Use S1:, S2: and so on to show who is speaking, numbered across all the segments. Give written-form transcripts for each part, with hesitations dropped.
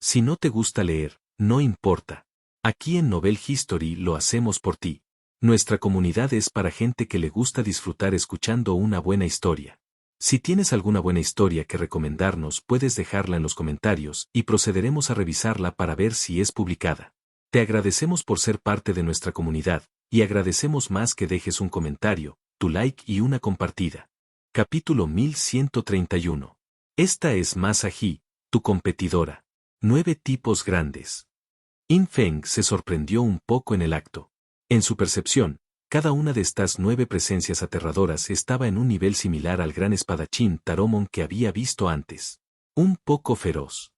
S1: Si no te gusta leer, no importa. Aquí en Novel History lo hacemos por ti. Nuestra comunidad es para gente que le gusta disfrutar escuchando una buena historia. Si tienes alguna buena historia que recomendarnos, puedes dejarla en los comentarios y procederemos a revisarla para ver si es publicada. Te agradecemos por ser parte de nuestra comunidad, y agradecemos más que dejes un comentario, tu like y una compartida. Capítulo 1131. Esta es Masa He, tu competidora. 9 tipos grandes. Yin Feng se sorprendió un poco en el acto. En su percepción, cada una de estas 9 presencias aterradoras estaba en un nivel similar al gran espadachín Taromon que había visto antes. Un poco feroz.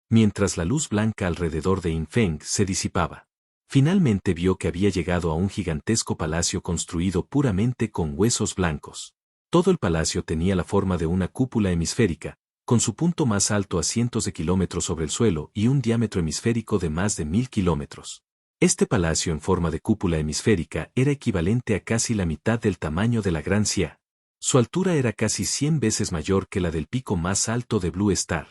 S1: Mientras la luz blanca alrededor de Yin Feng se disipaba, finalmente vio que había llegado a un gigantesco palacio construido puramente con huesos blancos. Todo el palacio tenía la forma de una cúpula hemisférica, con su punto más alto a cientos de kilómetros sobre el suelo y un diámetro hemisférico de más de 1000 kilómetros. Este palacio en forma de cúpula hemisférica era equivalente a casi la mitad del tamaño de la Gran Xia. Su altura era casi 100 veces mayor que la del pico más alto de Blue Star.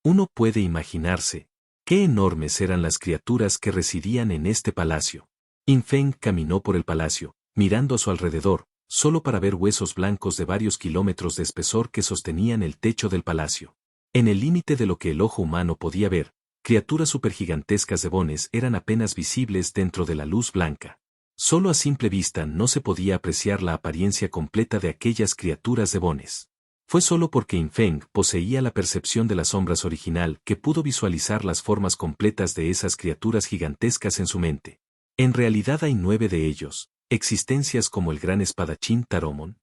S1: Uno puede imaginarse qué enormes eran las criaturas que residían en este palacio. Yin Feng caminó por el palacio, mirando a su alrededor, solo para ver huesos blancos de varios kilómetros de espesor que sostenían el techo del palacio. En el límite de lo que el ojo humano podía ver, criaturas supergigantescas de bones eran apenas visibles dentro de la luz blanca. Solo a simple vista no se podía apreciar la apariencia completa de aquellas criaturas de bones. Fue solo porque Yin Feng poseía la percepción de las sombras original que pudo visualizar las formas completas de esas criaturas gigantescas en su mente. En realidad hay 9 de ellos, existencias como el gran espadachín Taromon.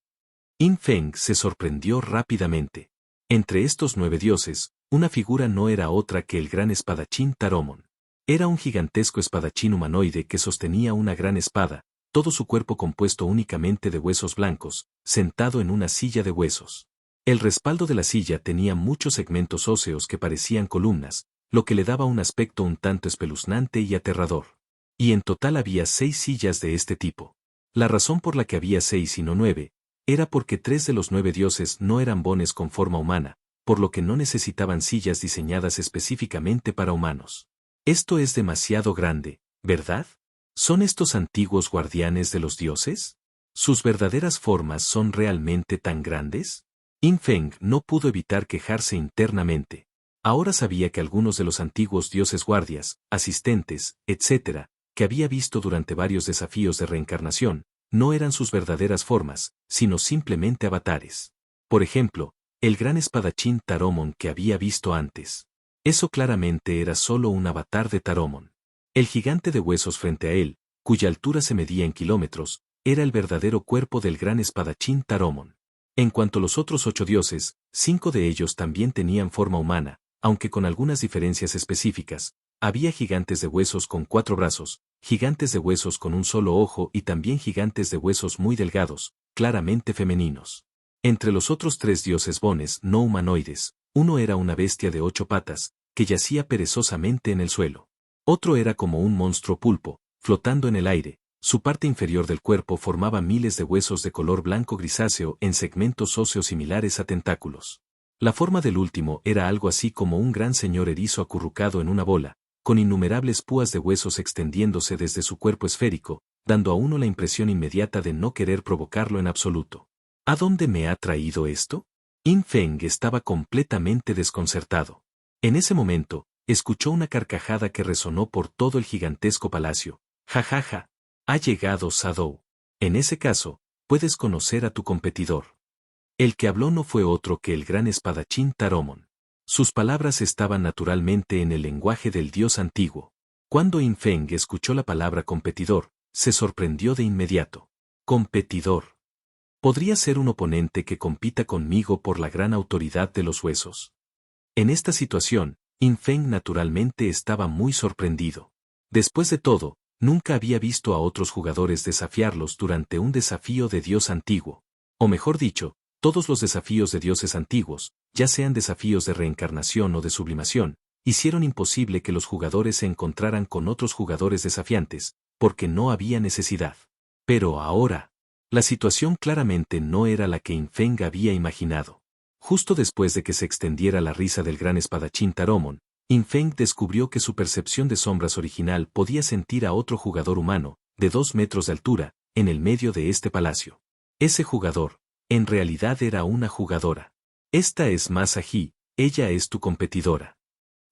S1: Yin Feng se sorprendió rápidamente. Entre estos 9 dioses, una figura no era otra que el gran espadachín Taromon. Era un gigantesco espadachín humanoide que sostenía una gran espada, todo su cuerpo compuesto únicamente de huesos blancos, sentado en una silla de huesos. El respaldo de la silla tenía muchos segmentos óseos que parecían columnas, lo que le daba un aspecto un tanto espeluznante y aterrador. Y en total había 6 sillas de este tipo. La razón por la que había 6 y no 9, era porque 3 de los 9 dioses no eran bones con forma humana, por lo que no necesitaban sillas diseñadas específicamente para humanos. Esto es demasiado grande, ¿verdad? ¿Son estos antiguos guardianes de los dioses? ¿Sus verdaderas formas son realmente tan grandes? Yin Feng no pudo evitar quejarse internamente. Ahora sabía que algunos de los antiguos dioses guardias, asistentes, etc., que había visto durante varios desafíos de reencarnación, no eran sus verdaderas formas, sino simplemente avatares. Por ejemplo, el gran espadachín Taromon que había visto antes. Eso claramente era solo un avatar de Taromon. El gigante de huesos frente a él, cuya altura se medía en kilómetros, era el verdadero cuerpo del gran espadachín Taromon. En cuanto a los otros 8 dioses, 5 de ellos también tenían forma humana, aunque con algunas diferencias específicas. Había gigantes de huesos con 4 brazos, gigantes de huesos con un solo ojo y también gigantes de huesos muy delgados, claramente femeninos. Entre los otros 3 dioses bones no humanoides, uno era una bestia de 8 patas, que yacía perezosamente en el suelo. Otro era como un monstruo pulpo, flotando en el aire, su parte inferior del cuerpo formaba miles de huesos de color blanco grisáceo en segmentos óseos similares a tentáculos. La forma del último era algo así como un gran señor erizo acurrucado en una bola, con innumerables púas de huesos extendiéndose desde su cuerpo esférico, dando a uno la impresión inmediata de no querer provocarlo en absoluto. ¿A dónde me ha traído esto? Yin Feng estaba completamente desconcertado. En ese momento, escuchó una carcajada que resonó por todo el gigantesco palacio. Ja ja ja. Ha llegado Sadou. En ese caso, puedes conocer a tu competidor. El que habló no fue otro que el gran espadachín Taromon. Sus palabras estaban naturalmente en el lenguaje del dios antiguo. Cuando Yin Feng escuchó la palabra competidor, se sorprendió de inmediato. Competidor. ¿Podría ser un oponente que compita conmigo por la gran autoridad de los huesos? En esta situación, Yin Feng naturalmente estaba muy sorprendido. Después de todo, nunca había visto a otros jugadores desafiarlos durante un desafío de dios antiguo. O mejor dicho, todos los desafíos de dioses antiguos, ya sean desafíos de reencarnación o de sublimación, hicieron imposible que los jugadores se encontraran con otros jugadores desafiantes, porque no había necesidad. Pero ahora, la situación claramente no era la que Yin Feng había imaginado. Justo después de que se extendiera la risa del gran espadachín Taromon, Infeng descubrió que su percepción de sombras original podía sentir a otro jugador humano, de 2 metros de altura, en el medio de este palacio. Ese jugador, en realidad era una jugadora. Esta es Masa Hi, ella es tu competidora.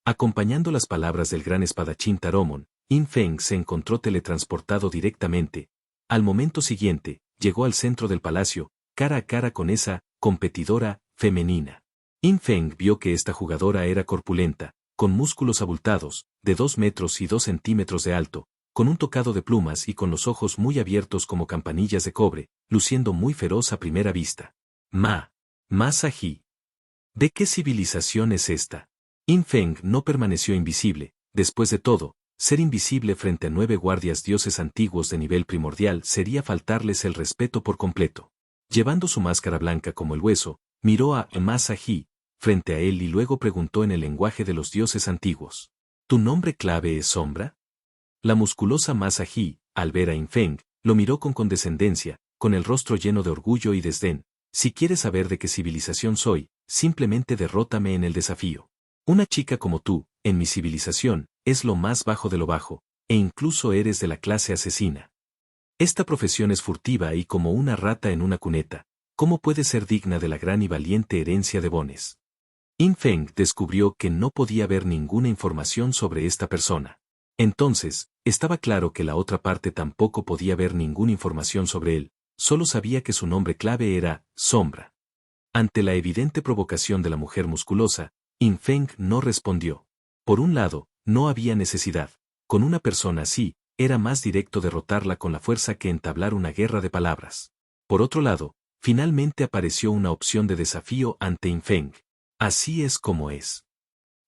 S1: Acompañando las palabras del gran espadachín Taromon, Infeng se encontró teletransportado directamente. Al momento siguiente, llegó al centro del palacio, cara a cara con esa competidora femenina. Infeng vio que esta jugadora era corpulenta, con músculos abultados, de 2 metros y 2 centímetros de alto, con un tocado de plumas y con los ojos muy abiertos como campanillas de cobre, luciendo muy feroz a primera vista. Masa Hi. ¿De qué civilización es esta? Infeng no permaneció invisible. Después de todo, ser invisible frente a 9 guardias dioses antiguos de nivel primordial sería faltarles el respeto por completo. Llevando su máscara blanca como el hueso, miró a Masa Hi frente a él y luego preguntó en el lenguaje de los dioses antiguos. ¿Tu nombre clave es Sombra? La musculosa Masa Hi, al ver a Infeng, lo miró con condescendencia, con el rostro lleno de orgullo y desdén. Si quieres saber de qué civilización soy, simplemente derrótame en el desafío. Una chica como tú, en mi civilización, es lo más bajo de lo bajo, e incluso eres de la clase asesina. Esta profesión es furtiva y como una rata en una cuneta. ¿Cómo puede ser digna de la gran y valiente herencia de Bones? Infeng descubrió que no podía ver ninguna información sobre esta persona. Entonces, estaba claro que la otra parte tampoco podía ver ninguna información sobre él, solo sabía que su nombre clave era Sombra. Ante la evidente provocación de la mujer musculosa, Infeng no respondió. Por un lado, no había necesidad. Con una persona así, era más directo derrotarla con la fuerza que entablar una guerra de palabras. Por otro lado, finalmente apareció una opción de desafío ante Infeng. Así es como es.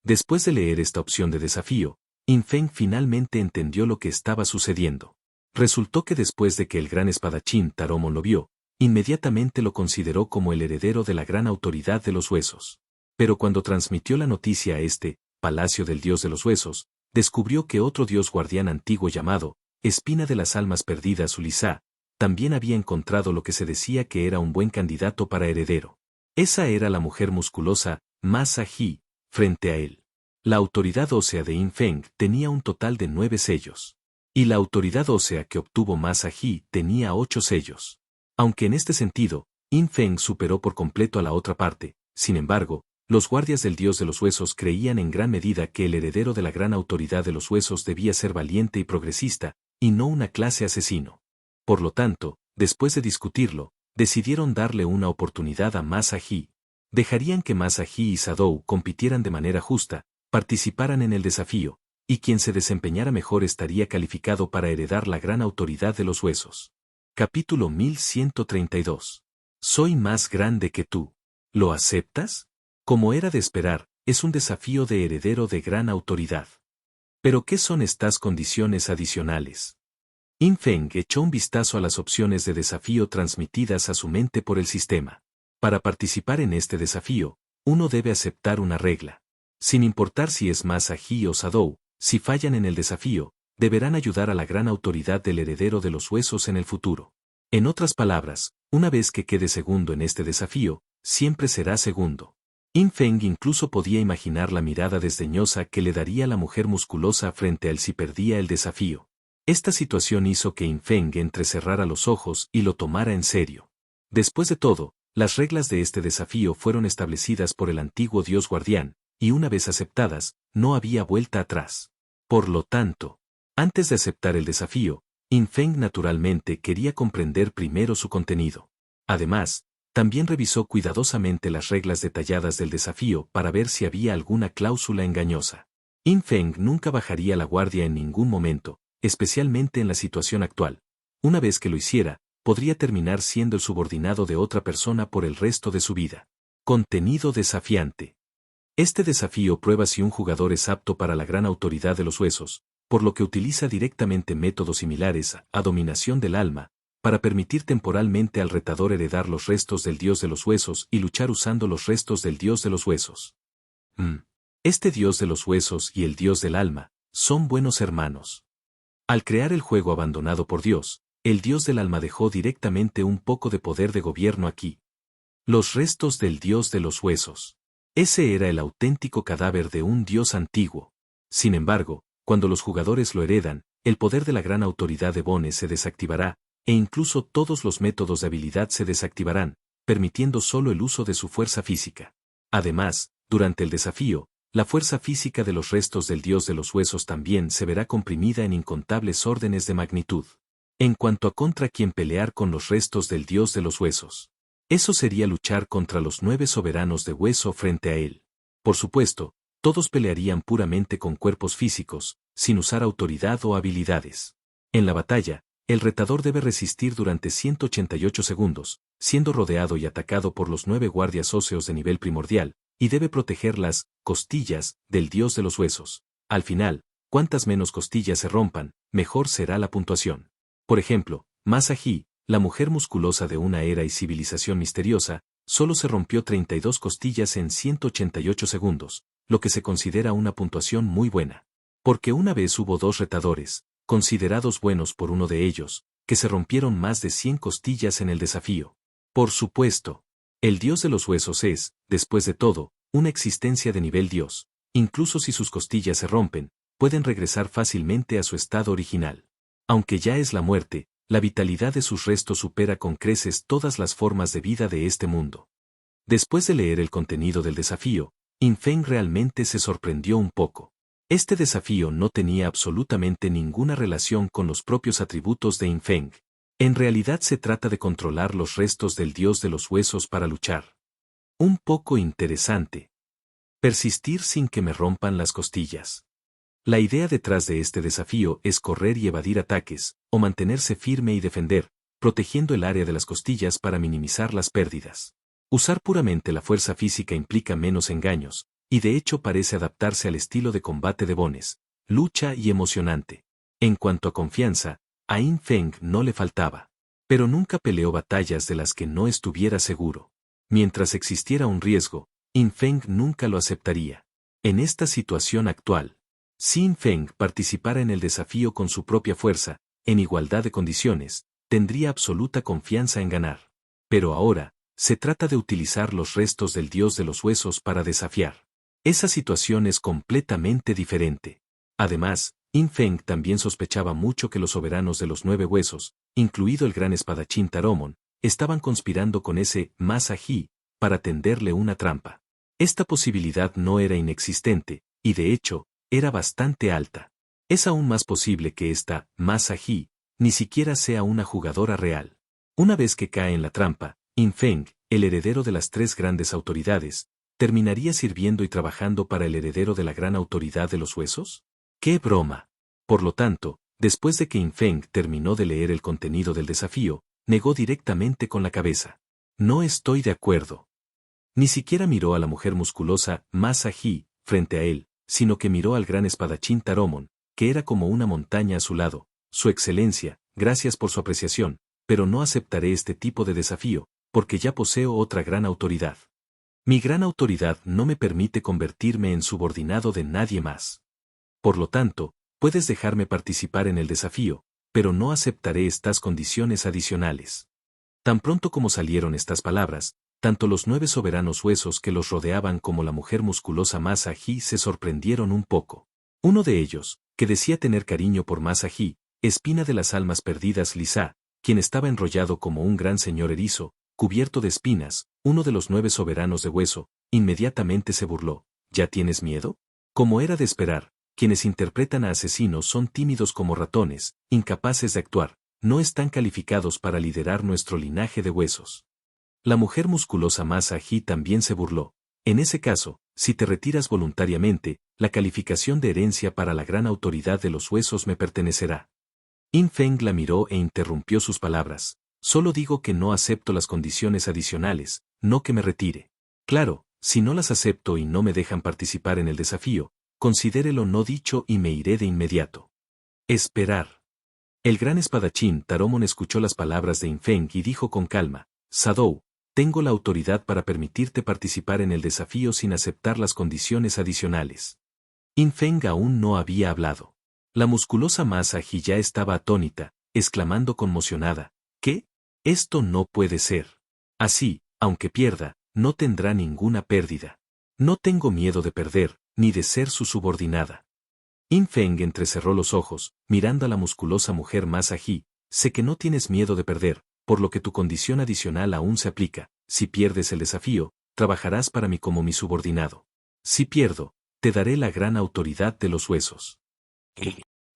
S1: Después de leer esta opción de desafío, Infeng finalmente entendió lo que estaba sucediendo. Resultó que después de que el gran espadachín Taromon lo vio, inmediatamente lo consideró como el heredero de la gran autoridad de los huesos. Pero cuando transmitió la noticia a este, palacio del dios de los huesos, descubrió que otro dios guardián antiguo llamado, Espina de las Almas Perdidas Ulisá, también había encontrado lo que se decía que era un buen candidato para heredero. Esa era la mujer musculosa, Masa Hi, frente a él. La autoridad ósea de Infeng tenía un total de 9 sellos. Y la autoridad ósea que obtuvo Masa Hi tenía 8 sellos. Aunque en este sentido, Infeng superó por completo a la otra parte, sin embargo, los guardias del dios de los huesos creían en gran medida que el heredero de la gran autoridad de los huesos debía ser valiente y progresista, y no una clase asesino. Por lo tanto, después de discutirlo, decidieron darle una oportunidad a Masa Hi. Dejarían que Masa Hi y Sadou compitieran de manera justa, participaran en el desafío, y quien se desempeñara mejor estaría calificado para heredar la gran autoridad de los huesos. Capítulo 1132. Soy más grande que tú. ¿Lo aceptas? Como era de esperar, es un desafío de heredero de gran autoridad. ¿Pero qué son estas condiciones adicionales? Infeng echó un vistazo a las opciones de desafío transmitidas a su mente por el sistema. Para participar en este desafío, uno debe aceptar una regla. Sin importar si es Masa Hi o Sadou, si fallan en el desafío, deberán ayudar a la gran autoridad del heredero de los huesos en el futuro. En otras palabras, una vez que quede segundo en este desafío, siempre será segundo. Infeng incluso podía imaginar la mirada desdeñosa que le daría la mujer musculosa frente a él si perdía el desafío. Esta situación hizo que Infeng entrecerrara los ojos y lo tomara en serio. Después de todo, las reglas de este desafío fueron establecidas por el antiguo dios guardián, y una vez aceptadas, no había vuelta atrás. Por lo tanto, antes de aceptar el desafío, Infeng naturalmente quería comprender primero su contenido. Además, también revisó cuidadosamente las reglas detalladas del desafío para ver si había alguna cláusula engañosa. Infeng nunca bajaría la guardia en ningún momento, especialmente en la situación actual. Una vez que lo hiciera, podría terminar siendo el subordinado de otra persona por el resto de su vida. Contenido desafiante. Este desafío prueba si un jugador es apto para la gran autoridad de los huesos, por lo que utiliza directamente métodos similares a dominación del alma, para permitir temporalmente al retador heredar los restos del dios de los huesos y luchar usando los restos del dios de los huesos. Este dios de los huesos y el dios del alma son buenos hermanos. Al crear el juego abandonado por Dios, el dios del alma dejó directamente un poco de poder de gobierno aquí. Los restos del dios de los huesos. Ese era el auténtico cadáver de un dios antiguo. Sin embargo, cuando los jugadores lo heredan, el poder de la gran autoridad de Bone se desactivará, e incluso todos los métodos de habilidad se desactivarán, permitiendo solo el uso de su fuerza física. Además, durante el desafío, la fuerza física de los restos del dios de los huesos también se verá comprimida en incontables órdenes de magnitud. En cuanto a contra quién pelear con los restos del dios de los huesos. Eso sería luchar contra los 9 soberanos de hueso frente a él. Por supuesto, todos pelearían puramente con cuerpos físicos, sin usar autoridad o habilidades. En la batalla, el retador debe resistir durante 188 segundos, siendo rodeado y atacado por los 9 guardias óseos de nivel primordial, y debe proteger las costillas del dios de los huesos. Al final, cuantas menos costillas se rompan, mejor será la puntuación. Por ejemplo, Masahi, la mujer musculosa de una era y civilización misteriosa, solo se rompió 32 costillas en 188 segundos, lo que se considera una puntuación muy buena. Porque una vez hubo 2 retadores, considerados buenos por uno de ellos, que se rompieron más de 100 costillas en el desafío. Por supuesto, el dios de los huesos es, después de todo, una existencia de nivel dios. Incluso si sus costillas se rompen, pueden regresar fácilmente a su estado original. Aunque ya es la muerte, la vitalidad de sus restos supera con creces todas las formas de vida de este mundo. Después de leer el contenido del desafío, Infeng realmente se sorprendió un poco. Este desafío no tenía absolutamente ninguna relación con los propios atributos de Infeng. En realidad se trata de controlar los restos del dios de los huesos para luchar. Un poco interesante. Persistir sin que me rompan las costillas. La idea detrás de este desafío es correr y evadir ataques, o mantenerse firme y defender, protegiendo el área de las costillas para minimizar las pérdidas. Usar puramente la fuerza física implica menos engaños, y de hecho parece adaptarse al estilo de combate de Bones, lucha y emocionante. En cuanto a confianza, a Infeng no le faltaba. Pero nunca peleó batallas de las que no estuviera seguro. Mientras existiera un riesgo, Infeng nunca lo aceptaría. En esta situación actual, si Infeng participara en el desafío con su propia fuerza, en igualdad de condiciones, tendría absoluta confianza en ganar. Pero ahora, se trata de utilizar los restos del dios de los huesos para desafiar. Esa situación es completamente diferente. Además, Infeng también sospechaba mucho que los soberanos de los 9 huesos, incluido el gran espadachín Taromon, estaban conspirando con ese Masahi para tenderle una trampa. Esta posibilidad no era inexistente, y de hecho, era bastante alta. Es aún más posible que esta Masahi ni siquiera sea una jugadora real. Una vez que cae en la trampa, Infeng, el heredero de las 3 grandes autoridades, ¿terminaría sirviendo y trabajando para el heredero de la gran autoridad de los huesos? ¡Qué broma! Por lo tanto, después de que Infeng terminó de leer el contenido del desafío, negó directamente con la cabeza. No estoy de acuerdo. Ni siquiera miró a la mujer musculosa Masahi frente a él, sino que miró al gran espadachín Taromon, que era como una montaña a su lado. Su excelencia, gracias por su apreciación, pero no aceptaré este tipo de desafío, porque ya poseo otra gran autoridad. Mi gran autoridad no me permite convertirme en subordinado de nadie más. Por lo tanto, puedes dejarme participar en el desafío, pero no aceptaré estas condiciones adicionales. Tan pronto como salieron estas palabras, tanto los 9 soberanos huesos que los rodeaban como la mujer musculosa Masahi se sorprendieron un poco. Uno de ellos, que decía tener cariño por Masahi, espina de las almas perdidas Lisa, quien estaba enrollado como un gran señor erizo, cubierto de espinas, uno de los 9 soberanos de hueso, inmediatamente se burló. ¿Ya tienes miedo? Como era de esperar, quienes interpretan a asesinos son tímidos como ratones, incapaces de actuar, no están calificados para liderar nuestro linaje de huesos. La mujer musculosa Masahi también se burló. En ese caso, si te retiras voluntariamente, la calificación de herencia para la gran autoridad de los huesos me pertenecerá. Infeng la miró e interrumpió sus palabras. Solo digo que no acepto las condiciones adicionales, no que me retire. Claro, si no las acepto y no me dejan participar en el desafío, considérelo no dicho y me iré de inmediato. Esperar. El gran espadachín Taromon escuchó las palabras de Infeng y dijo con calma, Sadou, tengo la autoridad para permitirte participar en el desafío sin aceptar las condiciones adicionales. Infeng aún no había hablado. La musculosa Masahi ya estaba atónita, exclamando conmocionada, ¿qué? Esto no puede ser. Así, aunque pierda, no tendrá ninguna pérdida. No tengo miedo de perder, ni de ser su subordinada. Yin Feng entrecerró los ojos, mirando a la musculosa mujer Masa Ji. Sé que no tienes miedo de perder, por lo que tu condición adicional aún se aplica. Si pierdes el desafío, trabajarás para mí como mi subordinado. Si pierdo, te daré la gran autoridad de los huesos.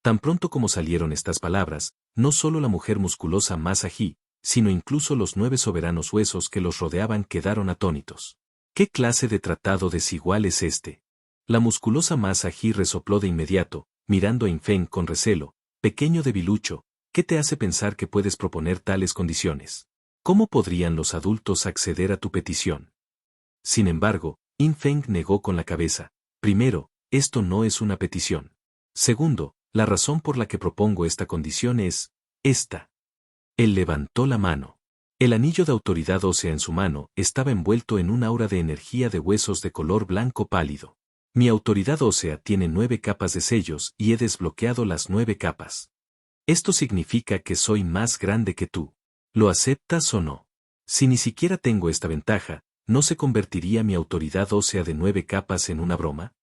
S1: Tan pronto como salieron estas palabras, no solo la mujer musculosa Masa Ji, sino incluso los 9 soberanos huesos que los rodeaban quedaron atónitos. ¿Qué clase de tratado desigual es este? La musculosa Masa Ji resopló de inmediato, mirando a Yin Feng con recelo. Pequeño debilucho, ¿qué te hace pensar que puedes proponer tales condiciones? ¿Cómo podrían los adultos acceder a tu petición? Sin embargo, Yin Feng negó con la cabeza. Primero, esto no es una petición. Segundo, la razón por la que propongo esta condición es esta. Él levantó la mano. El anillo de autoridad ósea en su mano estaba envuelto en un aura de energía de huesos de color blanco pálido. Mi autoridad ósea tiene 9 capas de sellos y he desbloqueado las 9 capas. Esto significa que soy más grande que tú. ¿Lo aceptas o no? Si ni siquiera tengo esta ventaja, ¿no se convertiría mi autoridad ósea de 9 capas en una broma?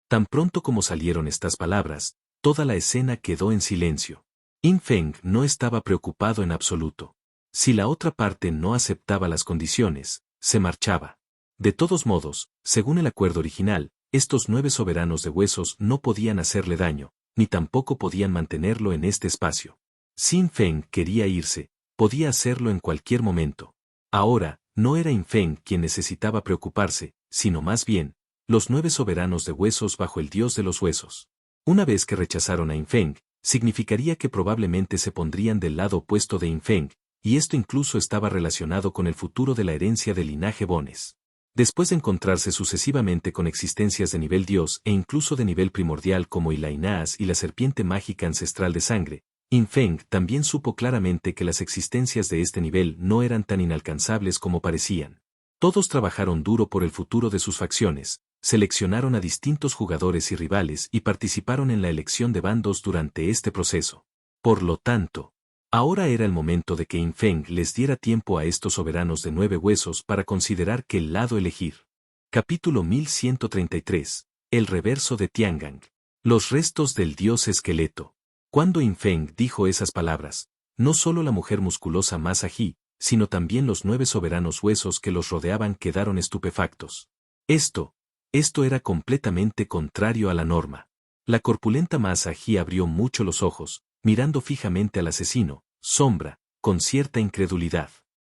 S1: Tan pronto como salieron estas palabras, toda la escena quedó en silencio. Yin Feng no estaba preocupado en absoluto. Si la otra parte no aceptaba las condiciones, se marchaba. De todos modos, según el acuerdo original, estos 9 soberanos de huesos no podían hacerle daño, ni tampoco podían mantenerlo en este espacio. Si Yin Feng quería irse, podía hacerlo en cualquier momento. Ahora, no era Yin Feng quien necesitaba preocuparse, sino más bien, los 9 soberanos de huesos bajo el dios de los huesos. Una vez que rechazaron a Yin Feng, significaría que probablemente se pondrían del lado opuesto de Yin Feng, y esto incluso estaba relacionado con el futuro de la herencia del linaje Bones. Después de encontrarse sucesivamente con existencias de nivel dios e incluso de nivel primordial como Ilainaas y la serpiente mágica ancestral de sangre, Yin Feng también supo claramente que las existencias de este nivel no eran tan inalcanzables como parecían. Todos trabajaron duro por el futuro de sus facciones, seleccionaron a distintos jugadores y rivales y participaron en la elección de bandos durante este proceso. Por lo tanto, ahora era el momento de que Yin Feng les diera tiempo a estos soberanos de 9 huesos para considerar qué lado elegir. Capítulo 1133. El reverso de Tiangang. Los restos del dios esqueleto. Cuando Yin Feng dijo esas palabras, no solo la mujer musculosa Masa Ji, sino también los 9 soberanos huesos que los rodeaban quedaron estupefactos. Esto era completamente contrario a la norma. La corpulenta Masa Ji abrió mucho los ojos, mirando fijamente al asesino, Sombra, con cierta incredulidad.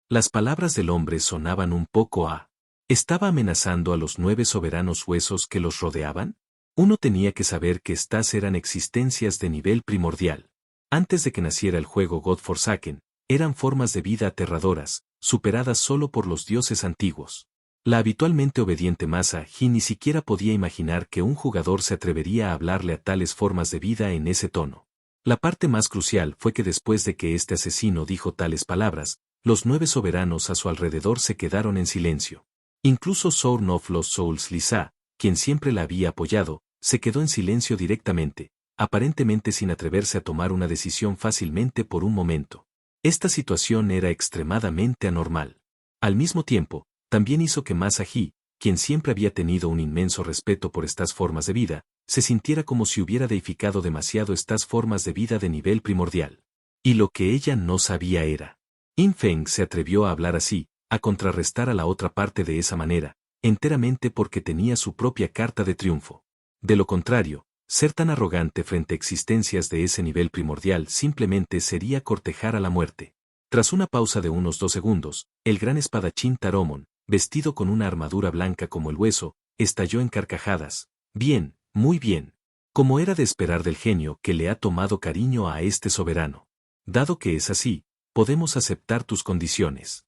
S1: Las palabras del hombre sonaban un poco a... ¿Estaba amenazando a los 9 soberanos huesos que los rodeaban? Uno tenía que saber que estas eran existencias de nivel primordial. Antes de que naciera el juego God Forsaken, eran formas de vida aterradoras, superadas solo por los dioses antiguos. La habitualmente obediente Masa Ji ni siquiera podía imaginar que un jugador se atrevería a hablarle a tales formas de vida en ese tono. La parte más crucial fue que después de que este asesino dijo tales palabras, los 9 soberanos a su alrededor se quedaron en silencio. Incluso Source of Lost Souls Lisa, quien siempre la había apoyado, se quedó en silencio directamente, aparentemente sin atreverse a tomar una decisión fácilmente por un momento. Esta situación era extremadamente anormal. Al mismo tiempo, también hizo que Masa Ji, quien siempre había tenido un inmenso respeto por estas formas de vida, se sintiera como si hubiera deificado demasiado estas formas de vida de nivel primordial. Y lo que ella no sabía era. Yin Feng se atrevió a hablar así, a contrarrestar a la otra parte de esa manera, enteramente porque tenía su propia carta de triunfo. De lo contrario, ser tan arrogante frente a existencias de ese nivel primordial simplemente sería cortejar a la muerte. Tras una pausa de unos 2 segundos, el gran espadachín Taromon, vestido con una armadura blanca como el hueso, estalló en carcajadas. Bien, muy bien. Como era de esperar del genio que le ha tomado cariño a este soberano. Dado que es así, podemos aceptar tus condiciones.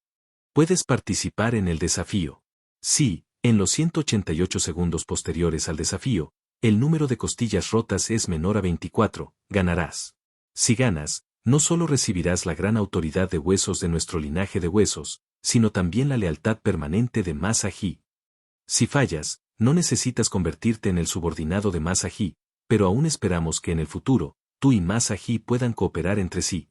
S1: Puedes participar en el desafío. Sí, en los 188 segundos posteriores al desafío, el número de costillas rotas es menor a 24, ganarás. Si ganas, no solo recibirás la gran autoridad de huesos de nuestro linaje de huesos, sino también la lealtad permanente de Masa Ji. Si fallas, no necesitas convertirte en el subordinado de Masa Ji, pero aún esperamos que en el futuro, tú y Masa Ji puedan cooperar entre sí.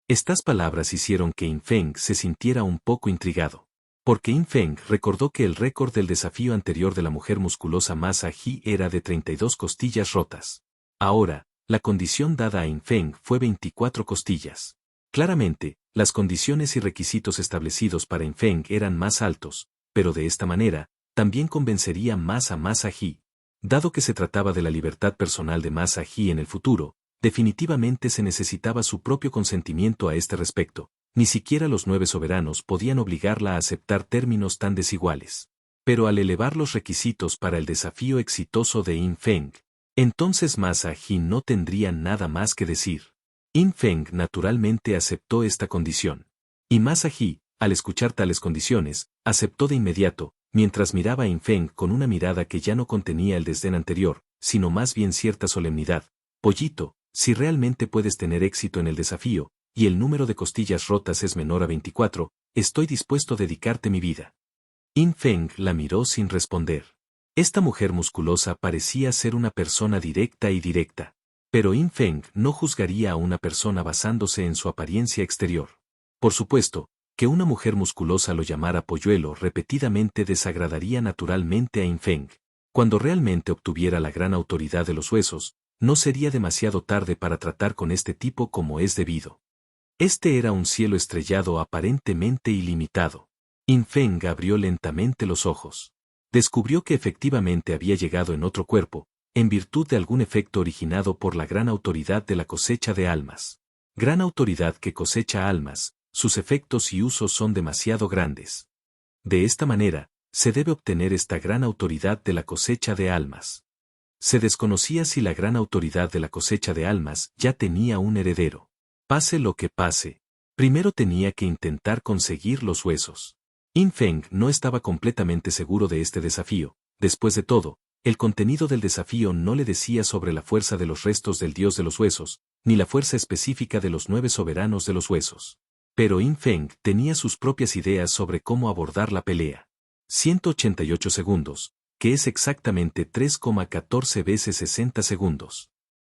S1: Estas palabras hicieron que Yin Feng se sintiera un poco intrigado. Porque Yin Feng recordó que el récord del desafío anterior de la mujer musculosa Masa Ji era de 32 costillas rotas. Ahora, la condición dada a Yin Feng fue 24 costillas. Claramente, las condiciones y requisitos establecidos para Yin Feng eran más altos, pero de esta manera, también convencería más a Masa Ji. Dado que se trataba de la libertad personal de Masa Ji en el futuro, definitivamente se necesitaba su propio consentimiento a este respecto. Ni siquiera los 9 soberanos podían obligarla a aceptar términos tan desiguales. Pero al elevar los requisitos para el desafío exitoso de Yin Feng, entonces Masa Ji no tendría nada más que decir. Yin Feng naturalmente aceptó esta condición. Y Masa Ji, al escuchar tales condiciones, aceptó de inmediato, mientras miraba a Yin Feng con una mirada que ya no contenía el desdén anterior, sino más bien cierta solemnidad. Pollito, si realmente puedes tener éxito en el desafío, y el número de costillas rotas es menor a 24, estoy dispuesto a dedicarte mi vida. Yin Feng la miró sin responder. Esta mujer musculosa parecía ser una persona directa y directa. Pero Yin Feng no juzgaría a una persona basándose en su apariencia exterior. Por supuesto, que una mujer musculosa lo llamara polluelo repetidamente desagradaría naturalmente a Yin Feng. Cuando realmente obtuviera la gran autoridad de los huesos, no sería demasiado tarde para tratar con este tipo como es debido. Este era un cielo estrellado aparentemente ilimitado. Yin Feng abrió lentamente los ojos. Descubrió que efectivamente había llegado en otro cuerpo, en virtud de algún efecto originado por la gran autoridad de la cosecha de almas. Gran autoridad que cosecha almas, sus efectos y usos son demasiado grandes. De esta manera, se debe obtener esta gran autoridad de la cosecha de almas. Se desconocía si la gran autoridad de la cosecha de almas ya tenía un heredero. Pase lo que pase, primero tenía que intentar conseguir los huesos. Yin Feng no estaba completamente seguro de este desafío. Después de todo, el contenido del desafío no le decía sobre la fuerza de los restos del dios de los huesos, ni la fuerza específica de los 9 soberanos de los huesos. Pero Yin Feng tenía sus propias ideas sobre cómo abordar la pelea. 188 segundos, que es exactamente 3,14 veces 60 segundos.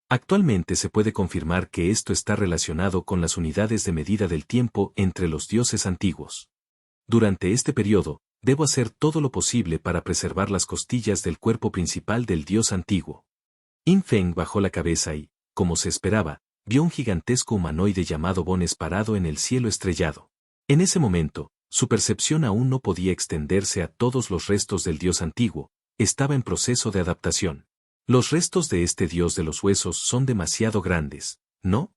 S1: Actualmente se puede confirmar que esto está relacionado con las unidades de medida del tiempo entre los dioses antiguos. Durante este periodo, debo hacer todo lo posible para preservar las costillas del cuerpo principal del dios antiguo. Yin Feng bajó la cabeza y, como se esperaba, vio un gigantesco humanoide llamado Bones parado en el cielo estrellado. En ese momento, su percepción aún no podía extenderse a todos los restos del dios antiguo, estaba en proceso de adaptación. Los restos de este dios de los huesos son demasiado grandes, ¿no?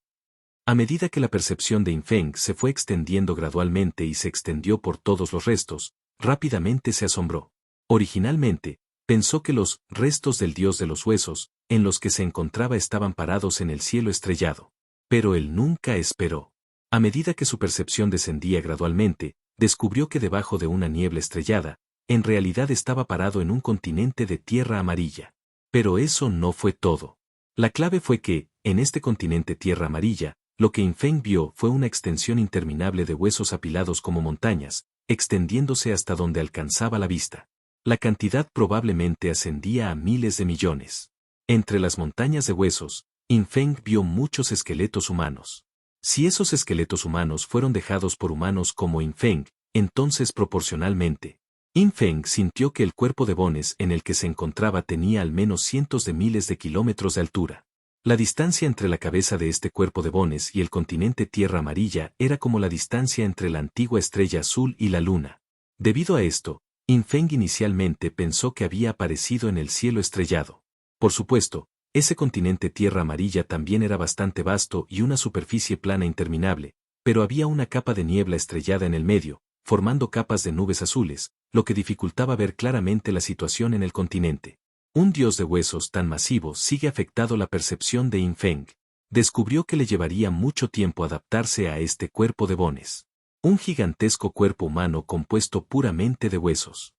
S1: A medida que la percepción de Yin Feng se fue extendiendo gradualmente y se extendió por todos los restos, rápidamente se asombró. Originalmente, pensó que los restos del dios de los huesos, en los que se encontraba estaban parados en el cielo estrellado. Pero él nunca esperó. A medida que su percepción descendía gradualmente, descubrió que debajo de una niebla estrellada, en realidad estaba parado en un continente de tierra amarilla. Pero eso no fue todo. La clave fue que, en este continente tierra amarilla, lo que Yin Feng vio fue una extensión interminable de huesos apilados como montañas, extendiéndose hasta donde alcanzaba la vista. La cantidad probablemente ascendía a miles de millones. Entre las montañas de huesos, Yin Feng vio muchos esqueletos humanos. Si esos esqueletos humanos fueron dejados por humanos como Yin Feng, entonces proporcionalmente, Yin Feng sintió que el cuerpo de Bones en el que se encontraba tenía al menos cientos de miles de kilómetros de altura. La distancia entre la cabeza de este cuerpo de Bones y el continente Tierra Amarilla era como la distancia entre la antigua estrella azul y la luna. Debido a esto, Yin Feng inicialmente pensó que había aparecido en el cielo estrellado. Por supuesto, ese continente Tierra Amarilla también era bastante vasto y una superficie plana interminable, pero había una capa de niebla estrellada en el medio, formando capas de nubes azules, lo que dificultaba ver claramente la situación en el continente. Un dios de huesos tan masivo sigue afectado la percepción de Yin Feng. Descubrió que le llevaría mucho tiempo adaptarse a este cuerpo de Bones. Un gigantesco cuerpo humano compuesto puramente de huesos.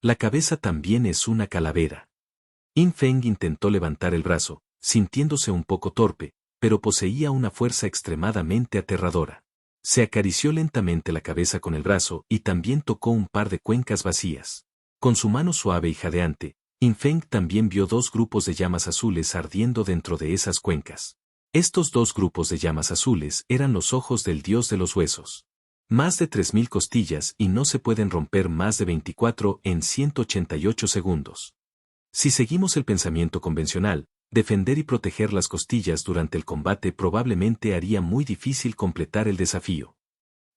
S1: La cabeza también es una calavera. Yin Feng intentó levantar el brazo, sintiéndose un poco torpe, pero poseía una fuerza extremadamente aterradora. Se acarició lentamente la cabeza con el brazo y también tocó un par de cuencas vacías. Con su mano suave y jadeante, Yin Feng también vio 2 grupos de llamas azules ardiendo dentro de esas cuencas. Estos 2 grupos de llamas azules eran los ojos del dios de los huesos. Más de 3000 costillas y no se pueden romper más de 24 en 188 segundos. Si seguimos el pensamiento convencional, defender y proteger las costillas durante el combate probablemente haría muy difícil completar el desafío.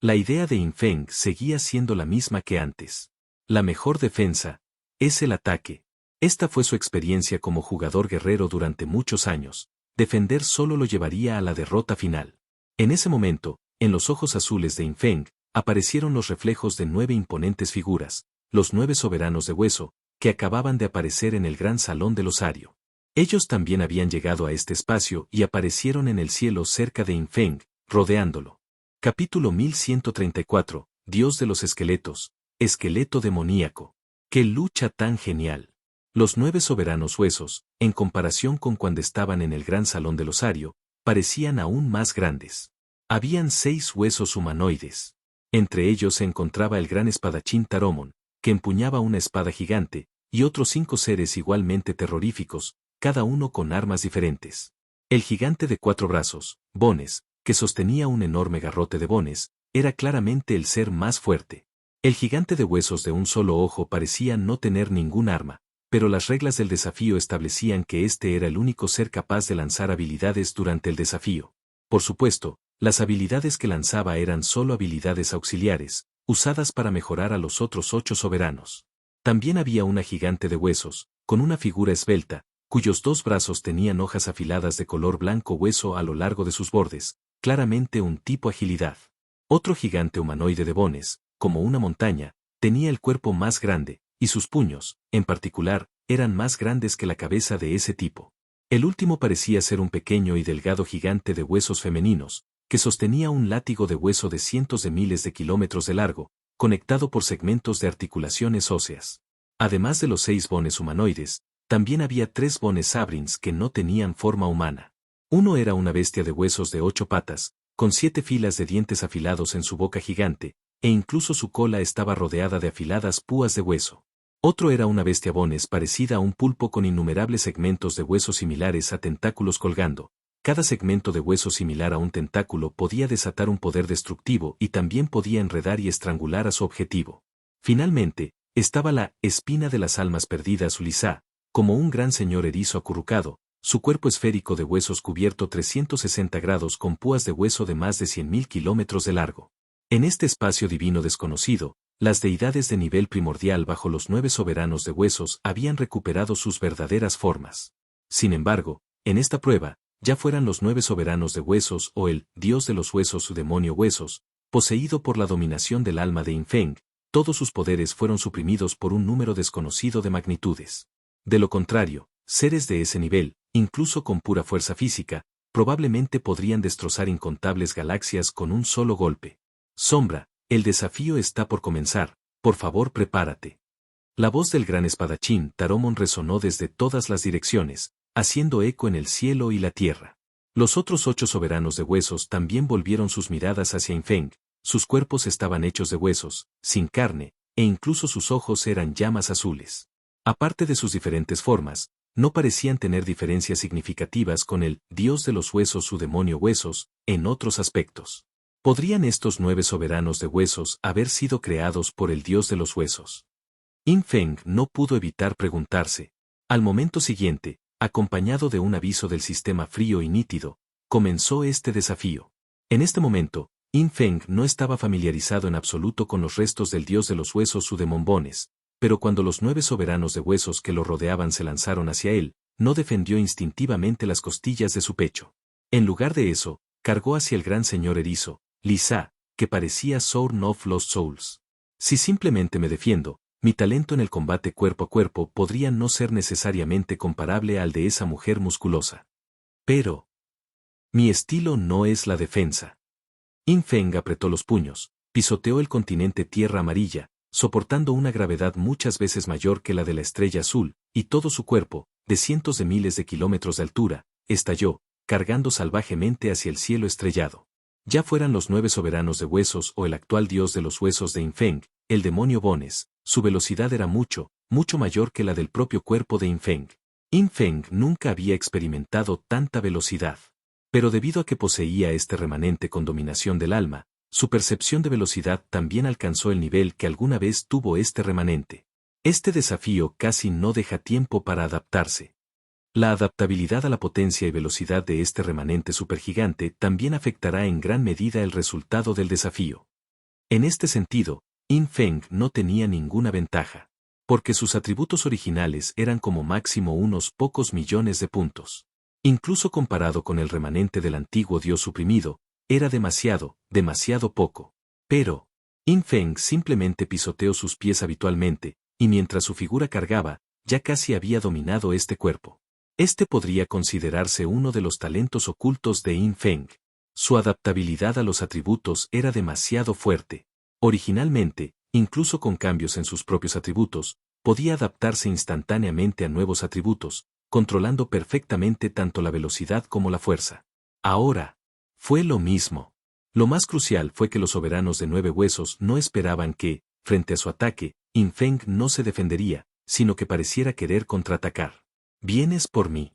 S1: La idea de Yin Feng seguía siendo la misma que antes. La mejor defensa es el ataque. Esta fue su experiencia como jugador guerrero durante muchos años. Defender solo lo llevaría a la derrota final. En ese momento, en los ojos azules de Yin Feng, aparecieron los reflejos de 9 imponentes figuras, los 9 soberanos de hueso, que acababan de aparecer en el gran salón del osario. Ellos también habían llegado a este espacio y aparecieron en el cielo cerca de Yin Feng, rodeándolo. Capítulo 1134, Dios de los esqueletos, esqueleto demoníaco. ¡Qué lucha tan genial! Los 9 soberanos huesos, en comparación con cuando estaban en el gran salón del osario, parecían aún más grandes. Habían 6 huesos humanoides. Entre ellos se encontraba el gran espadachín Taromon, que empuñaba una espada gigante, y otros 5 seres igualmente terroríficos, cada uno con armas diferentes. El gigante de 4 brazos, Bones, que sostenía un enorme garrote de Bones, era claramente el ser más fuerte. El gigante de huesos de un solo ojo parecía no tener ningún arma, pero las reglas del desafío establecían que este era el único ser capaz de lanzar habilidades durante el desafío. Por supuesto, las habilidades que lanzaba eran solo habilidades auxiliares, usadas para mejorar a los otros 8 soberanos. También había una gigante de huesos, con una figura esbelta, cuyos 2 brazos tenían hojas afiladas de color blanco hueso a lo largo de sus bordes, claramente un tipo agilidad. Otro gigante humanoide de Bones, como una montaña, tenía el cuerpo más grande, y sus puños, en particular, eran más grandes que la cabeza de ese tipo. El último parecía ser un pequeño y delgado gigante de huesos femeninos, que sostenía un látigo de hueso de cientos de miles de kilómetros de largo, conectado por segmentos de articulaciones óseas. Además de los 6 Bones humanoides, también había 3 Bones Sabrins que no tenían forma humana. Uno era una bestia de huesos de 8 patas, con 7 filas de dientes afilados en su boca gigante, e incluso su cola estaba rodeada de afiladas púas de hueso. Otro era una bestia Bones parecida a un pulpo con innumerables segmentos de hueso similares a tentáculos colgando. Cada segmento de hueso similar a un tentáculo podía desatar un poder destructivo y también podía enredar y estrangular a su objetivo. Finalmente, estaba la espina de las almas perdidas Lisa, como un gran señor erizo acurrucado, su cuerpo esférico de huesos cubierto 360 grados con púas de hueso de más de 100.000 kilómetros de largo. En este espacio divino desconocido, las deidades de nivel primordial bajo los 9 soberanos de huesos habían recuperado sus verdaderas formas. Sin embargo, en esta prueba, ya fueran los 9 soberanos de huesos o el dios de los huesos su demonio huesos, poseído por la dominación del alma de Yin Feng, todos sus poderes fueron suprimidos por un número desconocido de magnitudes. De lo contrario, seres de ese nivel, incluso con pura fuerza física, probablemente podrían destrozar incontables galaxias con un solo golpe. Sombra, el desafío está por comenzar, por favor prepárate. La voz del gran espadachín Taromon resonó desde todas las direcciones, haciendo eco en el cielo y la tierra. Los otros 8 soberanos de huesos también volvieron sus miradas hacia Yin Feng, sus cuerpos estaban hechos de huesos, sin carne, e incluso sus ojos eran llamas azules. Aparte de sus diferentes formas, no parecían tener diferencias significativas con el dios de los huesos su demonio huesos, en otros aspectos. ¿Podrían estos 9 soberanos de huesos haber sido creados por el dios de los huesos? Yin Feng no pudo evitar preguntarse. Al momento siguiente, acompañado de un aviso del sistema frío y nítido, comenzó este desafío. En este momento, Yin Feng no estaba familiarizado en absoluto con los restos del dios de los huesos su demon Bones, pero cuando los 9 soberanos de huesos que lo rodeaban se lanzaron hacia él, no defendió instintivamente las costillas de su pecho. En lugar de eso, cargó hacia el gran señor erizo, Lisa, que parecía Sword of Lost Souls. Si simplemente me defiendo, mi talento en el combate cuerpo a cuerpo podría no ser necesariamente comparable al de esa mujer musculosa. Pero mi estilo no es la defensa. Yin Feng apretó los puños, pisoteó el continente Tierra Amarilla, soportando una gravedad muchas veces mayor que la de la estrella azul, y todo su cuerpo, de cientos de miles de kilómetros de altura, estalló, cargando salvajemente hacia el cielo estrellado. Ya fueran los 9 soberanos de huesos o el actual dios de los huesos de Yin Feng, el demonio Bones, su velocidad era mucho, mucho mayor que la del propio cuerpo de Yin Feng. Yin Feng nunca había experimentado tanta velocidad. Pero debido a que poseía este remanente con dominación del alma, Su percepción de velocidad también alcanzó el nivel que alguna vez tuvo este remanente. Este desafío casi no deja tiempo para adaptarse. La adaptabilidad a la potencia y velocidad de este remanente supergigante también afectará en gran medida el resultado del desafío. En este sentido, In Feng no tenía ninguna ventaja, porque sus atributos originales eran como máximo unos pocos millones de puntos. Incluso comparado con el remanente del antiguo dios suprimido, era demasiado poco. Pero, In Feng simplemente pisoteó sus pies habitualmente, y mientras su figura cargaba, ya casi había dominado este cuerpo. Este podría considerarse uno de los talentos ocultos de In Feng. Su adaptabilidad a los atributos era demasiado fuerte. Originalmente, incluso con cambios en sus propios atributos, podía adaptarse instantáneamente a nuevos atributos, controlando perfectamente tanto la velocidad como la fuerza. Ahora, fue lo mismo. Lo más crucial fue que los soberanos de 9 huesos no esperaban que, frente a su ataque, In Feng no se defendería, sino que pareciera querer contraatacar. «Vienes por mí».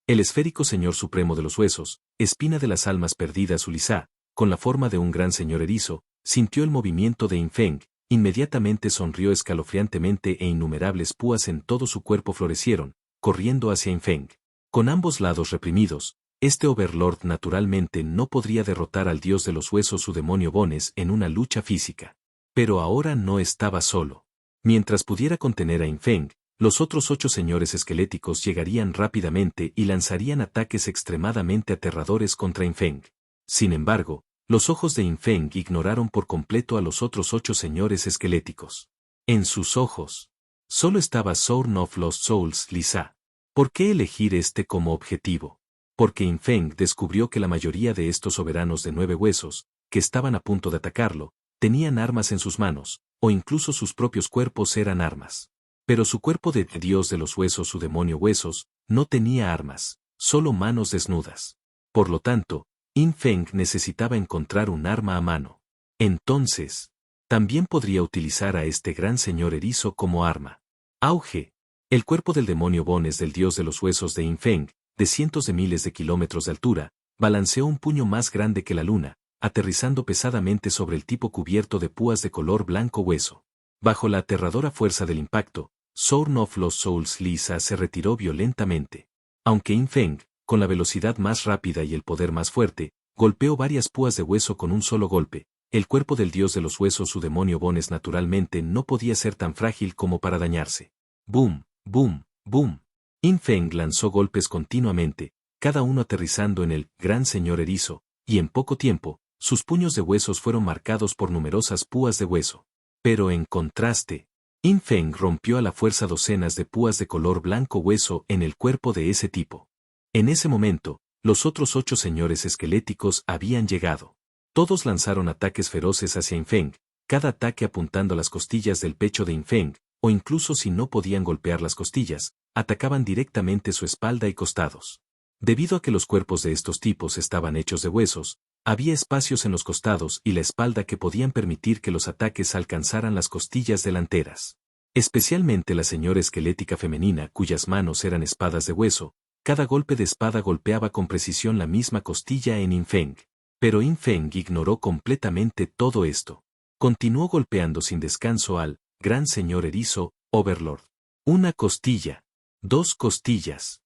S1: El esférico Señor Supremo de los Huesos, espina de las almas perdidas Ulisá, con la forma de un gran señor erizo, sintió el movimiento de In Feng, inmediatamente sonrió escalofriantemente e innumerables púas en todo su cuerpo florecieron, corriendo hacia In Feng. Con ambos lados reprimidos, este Overlord naturalmente no podría derrotar al dios de los huesos su demonio Bones en una lucha física. Pero ahora no estaba solo. Mientras pudiera contener a In Feng, los otros 8 señores esqueléticos llegarían rápidamente y lanzarían ataques extremadamente aterradores contra In Feng. Sin embargo, los ojos de In Feng ignoraron por completo a los otros 8 señores esqueléticos. En sus ojos, solo estaba Sword of Lost Souls Lisa. ¿Por qué elegir este como objetivo? Porque In Feng descubrió que la mayoría de estos soberanos de 9 huesos, que estaban a punto de atacarlo, tenían armas en sus manos, o incluso sus propios cuerpos eran armas. Pero su cuerpo de dios de los huesos, su demonio huesos, no tenía armas, solo manos desnudas. Por lo tanto, In Feng necesitaba encontrar un arma a mano. Entonces, también podría utilizar a este gran señor erizo como arma. Auge. El cuerpo del demonio Bones del dios de los huesos de In Feng, de cientos de miles de kilómetros de altura, balanceó un puño más grande que la luna, aterrizando pesadamente sobre el tipo cubierto de púas de color blanco hueso. Bajo la aterradora fuerza del impacto, Sword of Lost Souls Lisa se retiró violentamente. Aunque In Feng, con la velocidad más rápida y el poder más fuerte, golpeó varias púas de hueso con un solo golpe, el cuerpo del dios de los huesos su demonio Bones naturalmente no podía ser tan frágil como para dañarse. Boom, boom, boom. In Feng lanzó golpes continuamente, cada uno aterrizando en el gran señor erizo, y en poco tiempo, sus puños de huesos fueron marcados por numerosas púas de hueso. Pero en contraste, In Feng rompió a la fuerza docenas de púas de color blanco hueso en el cuerpo de ese tipo. En ese momento, los otros 8 señores esqueléticos habían llegado. Todos lanzaron ataques feroces hacia In Feng, cada ataque apuntando a las costillas del pecho de In Feng, o incluso si no podían golpear las costillas, atacaban directamente su espalda y costados. Debido a que los cuerpos de estos tipos estaban hechos de huesos, había espacios en los costados y la espalda que podían permitir que los ataques alcanzaran las costillas delanteras. Especialmente la señora esquelética femenina cuyas manos eran espadas de hueso, cada golpe de espada golpeaba con precisión la misma costilla en In Feng. Pero In Feng ignoró completamente todo esto. Continuó golpeando sin descanso al gran señor erizo, Overlord. Una costilla. 2 costillas.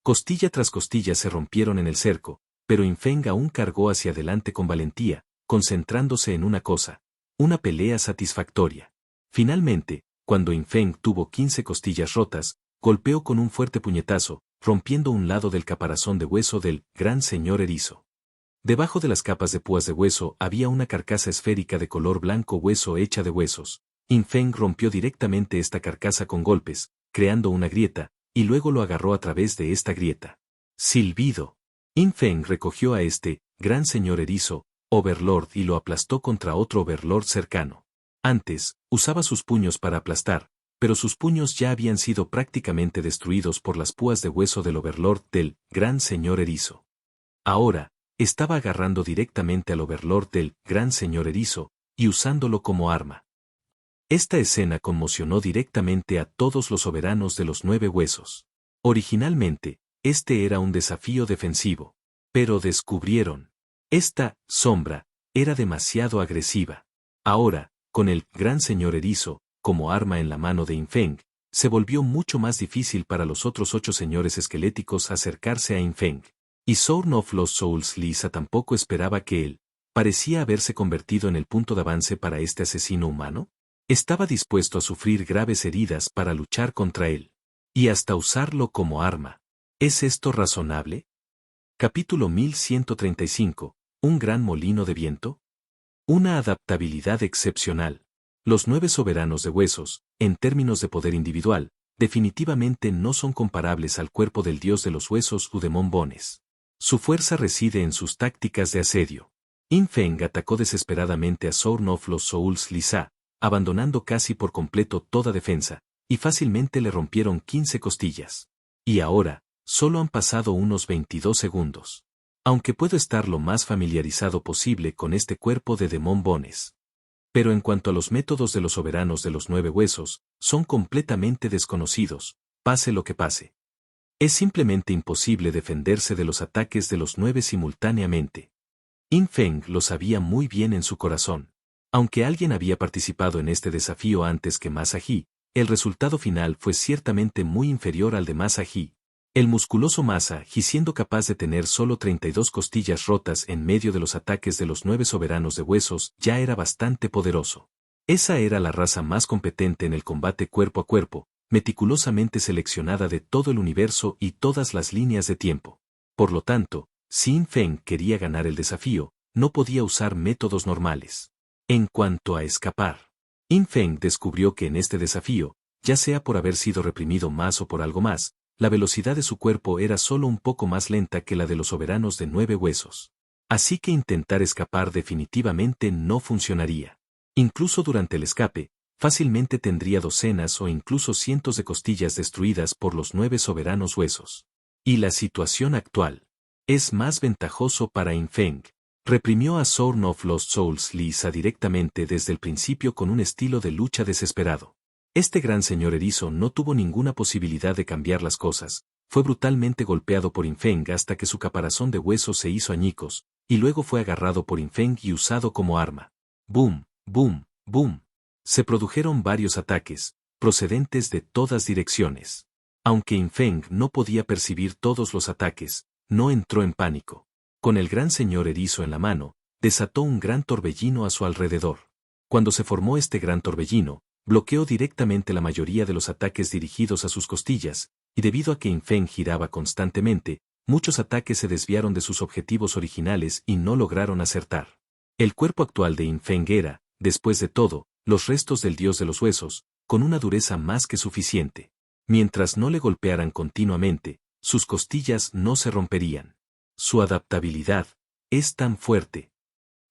S1: Costilla tras costilla se rompieron en el cerco, pero In Feng aún cargó hacia adelante con valentía, concentrándose en una cosa: una pelea satisfactoria. Finalmente, cuando In Feng tuvo 15 costillas rotas, golpeó con un fuerte puñetazo, rompiendo un lado del caparazón de hueso del gran señor erizo. Debajo de las capas de púas de hueso había una carcasa esférica de color blanco hueso hecha de huesos. In Feng rompió directamente esta carcasa con golpes, creando una grieta, y luego lo agarró a través de esta grieta. Silbido. In Feng recogió a este gran señor erizo, Overlord, y lo aplastó contra otro Overlord cercano. Antes, usaba sus puños para aplastar, pero sus puños ya habían sido prácticamente destruidos por las púas de hueso del Overlord del gran señor erizo. Ahora, estaba agarrando directamente al Overlord del gran señor erizo, y usándolo como arma. Esta escena conmocionó directamente a todos los soberanos de los 9 huesos. Originalmente, este era un desafío defensivo. Pero descubrieron. Esta sombra era demasiado agresiva. Ahora, con el gran señor erizo, como arma en la mano de Infeng, se volvió mucho más difícil para los otros 8 señores esqueléticos acercarse a Infeng. Y Sword of Lost Souls Lisa tampoco esperaba que él parecía haberse convertido en el punto de avance para este asesino humano. Estaba dispuesto a sufrir graves heridas para luchar contra él. Y hasta usarlo como arma. ¿Es esto razonable? Capítulo 1135. ¿Un gran molino de viento? Una adaptabilidad excepcional. Los 9 soberanos de huesos, en términos de poder individual, definitivamente no son comparables al cuerpo del dios de los huesos Udemon Bones. Su fuerza reside en sus tácticas de asedio. Infeng atacó desesperadamente a Sword of Lost Souls Lisa, abandonando casi por completo toda defensa, y fácilmente le rompieron 15 costillas. Y ahora, solo han pasado unos 22 segundos. Aunque puedo estar lo más familiarizado posible con este cuerpo de Demon Bones. Pero en cuanto a los métodos de los soberanos de los 9 huesos, son completamente desconocidos, pase lo que pase. Es simplemente imposible defenderse de los ataques de los 9 simultáneamente. Infeng lo sabía muy bien en su corazón. Aunque alguien había participado en este desafío antes que Masahi, el resultado final fue ciertamente muy inferior al de Masahi. El musculoso Masahi, siendo capaz de tener solo 32 costillas rotas en medio de los ataques de los 9 soberanos de huesos, ya era bastante poderoso. Esa era la raza más competente en el combate cuerpo a cuerpo, meticulosamente seleccionada de todo el universo y todas las líneas de tiempo. Por lo tanto, si Infeng quería ganar el desafío, no podía usar métodos normales. En cuanto a escapar, Infeng descubrió que en este desafío, ya sea por haber sido reprimido más o por algo más, la velocidad de su cuerpo era solo un poco más lenta que la de los soberanos de 9 huesos. Así que intentar escapar definitivamente no funcionaría. Incluso durante el escape, fácilmente tendría docenas o incluso cientos de costillas destruidas por los 9 soberanos huesos. Y la situación actual es más ventajoso para Infeng. Reprimió a Sword of Lost Souls Lisa directamente desde el principio con un estilo de lucha desesperado. Este gran señor erizo no tuvo ninguna posibilidad de cambiar las cosas, fue brutalmente golpeado por Infeng hasta que su caparazón de hueso se hizo añicos, y luego fue agarrado por Infeng y usado como arma. ¡Boom! ¡Boom! ¡Boom! Se produjeron varios ataques, procedentes de todas direcciones. Aunque Infeng no podía percibir todos los ataques, no entró en pánico. Con el gran señor erizo en la mano, desató un gran torbellino a su alrededor. Cuando se formó este gran torbellino, bloqueó directamente la mayoría de los ataques dirigidos a sus costillas, y debido a que Infeng giraba constantemente, muchos ataques se desviaron de sus objetivos originales y no lograron acertar. El cuerpo actual de Infeng era, después de todo, los restos del dios de los huesos, con una dureza más que suficiente. Mientras no le golpearan continuamente, sus costillas no se romperían. Su adaptabilidad es tan fuerte.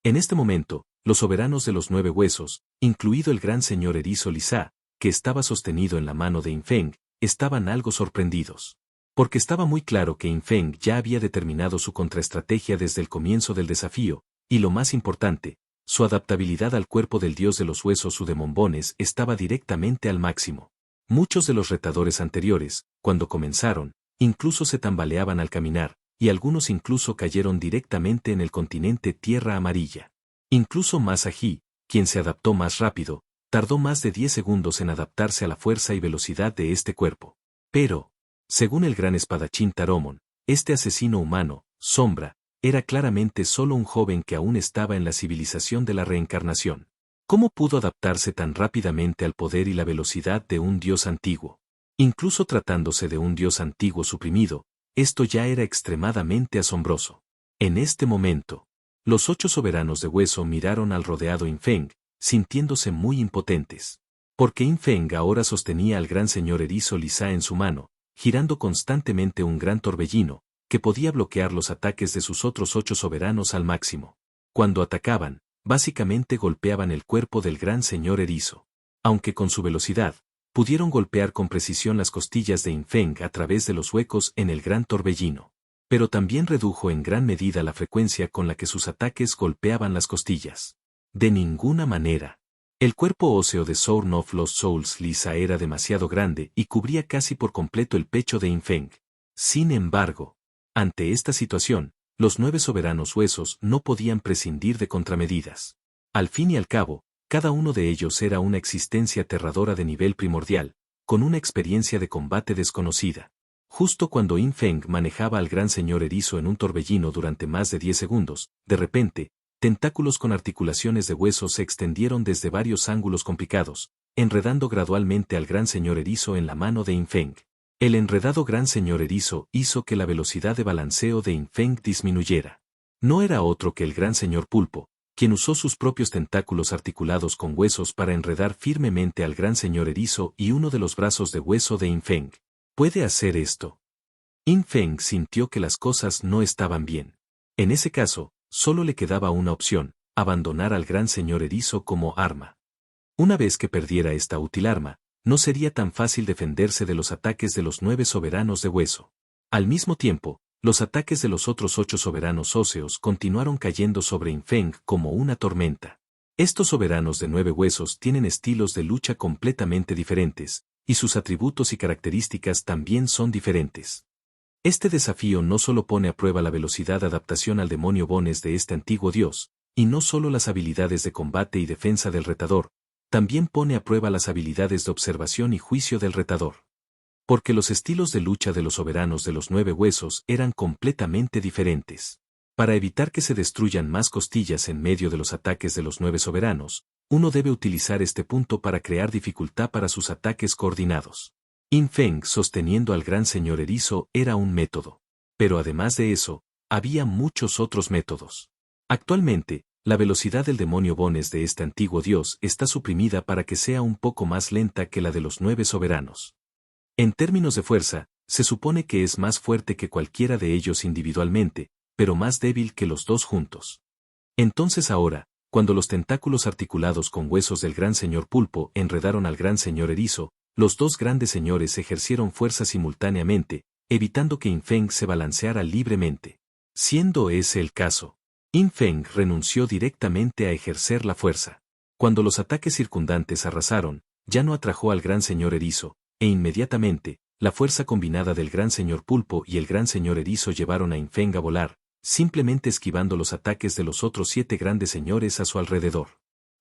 S1: En este momento, los soberanos de los 9 huesos, incluido el gran señor erizo Lisa, que estaba sostenido en la mano de Infeng, estaban algo sorprendidos. Porque estaba muy claro que Infeng ya había determinado su contraestrategia desde el comienzo del desafío, y lo más importante, su adaptabilidad al cuerpo del dios de los huesos Udemon Bones estaba directamente al máximo. Muchos de los retadores anteriores, cuando comenzaron, incluso se tambaleaban al caminar, y algunos incluso cayeron directamente en el continente Tierra Amarilla. Incluso Masahi, quien se adaptó más rápido, tardó más de 10 segundos en adaptarse a la fuerza y velocidad de este cuerpo. Pero, según el gran espadachín Taromon, este asesino humano, Sombra, era claramente solo un joven que aún estaba en la civilización de la reencarnación. ¿Cómo pudo adaptarse tan rápidamente al poder y la velocidad de un dios antiguo? Incluso tratándose de un dios antiguo suprimido, esto ya era extremadamente asombroso. En este momento, los 8 soberanos de hueso miraron al rodeado Infeng, sintiéndose muy impotentes. Porque Infeng ahora sostenía al gran señor erizo Lisa en su mano, girando constantemente un gran torbellino, que podía bloquear los ataques de sus otros 8 soberanos al máximo. Cuando atacaban, básicamente golpeaban el cuerpo del gran señor erizo. Aunque con su velocidad, pudieron golpear con precisión las costillas de Infeng a través de los huecos en el gran torbellino. Pero también redujo en gran medida la frecuencia con la que sus ataques golpeaban las costillas. De ninguna manera. El cuerpo óseo de Sword of Lost Souls Lisa era demasiado grande y cubría casi por completo el pecho de Infeng. Sin embargo, ante esta situación, los 9 soberanos huesos no podían prescindir de contramedidas. Al fin y al cabo, cada uno de ellos era una existencia aterradora de nivel primordial, con una experiencia de combate desconocida. Justo cuando Yin Feng manejaba al gran señor erizo en un torbellino durante más de 10 segundos, de repente, tentáculos con articulaciones de hueso se extendieron desde varios ángulos complicados, enredando gradualmente al gran señor erizo en la mano de Yin Feng. El enredado gran señor erizo hizo que la velocidad de balanceo de Yin Feng disminuyera. No era otro que el gran señor pulpo, quien usó sus propios tentáculos articulados con huesos para enredar firmemente al gran señor erizo y uno de los brazos de hueso de Yin Feng. ¿Puede hacer esto? Yin Feng sintió que las cosas no estaban bien. En ese caso, solo le quedaba una opción: abandonar al gran señor erizo como arma. Una vez que perdiera esta útil arma, no sería tan fácil defenderse de los ataques de los 9 soberanos de hueso. Al mismo tiempo, los ataques de los otros 8 soberanos óseos continuaron cayendo sobre Yin Feng como una tormenta. Estos soberanos de 9 huesos tienen estilos de lucha completamente diferentes, y sus atributos y características también son diferentes. Este desafío no solo pone a prueba la velocidad de adaptación al demonio Bones de este antiguo dios, y no solo las habilidades de combate y defensa del retador, también pone a prueba las habilidades de observación y juicio del retador. Porque los estilos de lucha de los soberanos de los 9 huesos eran completamente diferentes. Para evitar que se destruyan más costillas en medio de los ataques de los 9 soberanos, uno debe utilizar este punto para crear dificultad para sus ataques coordinados. Yin Feng sosteniendo al gran señor erizo era un método. Pero además de eso, había muchos otros métodos. Actualmente, la velocidad del demonio Bones de este antiguo dios está suprimida para que sea un poco más lenta que la de los 9 soberanos. En términos de fuerza, se supone que es más fuerte que cualquiera de ellos individualmente, pero más débil que los dos juntos. Entonces ahora, cuando los tentáculos articulados con huesos del gran señor pulpo enredaron al gran señor erizo, los dos grandes señores ejercieron fuerza simultáneamente, evitando que Yin Feng se balanceara libremente. Siendo ese el caso, Yin Feng renunció directamente a ejercer la fuerza. Cuando los ataques circundantes arrasaron, ya no atrajo al gran señor erizo, e inmediatamente, la fuerza combinada del gran señor pulpo y el gran señor erizo llevaron a Yin Feng a volar, simplemente esquivando los ataques de los otros 7 grandes señores a su alrededor.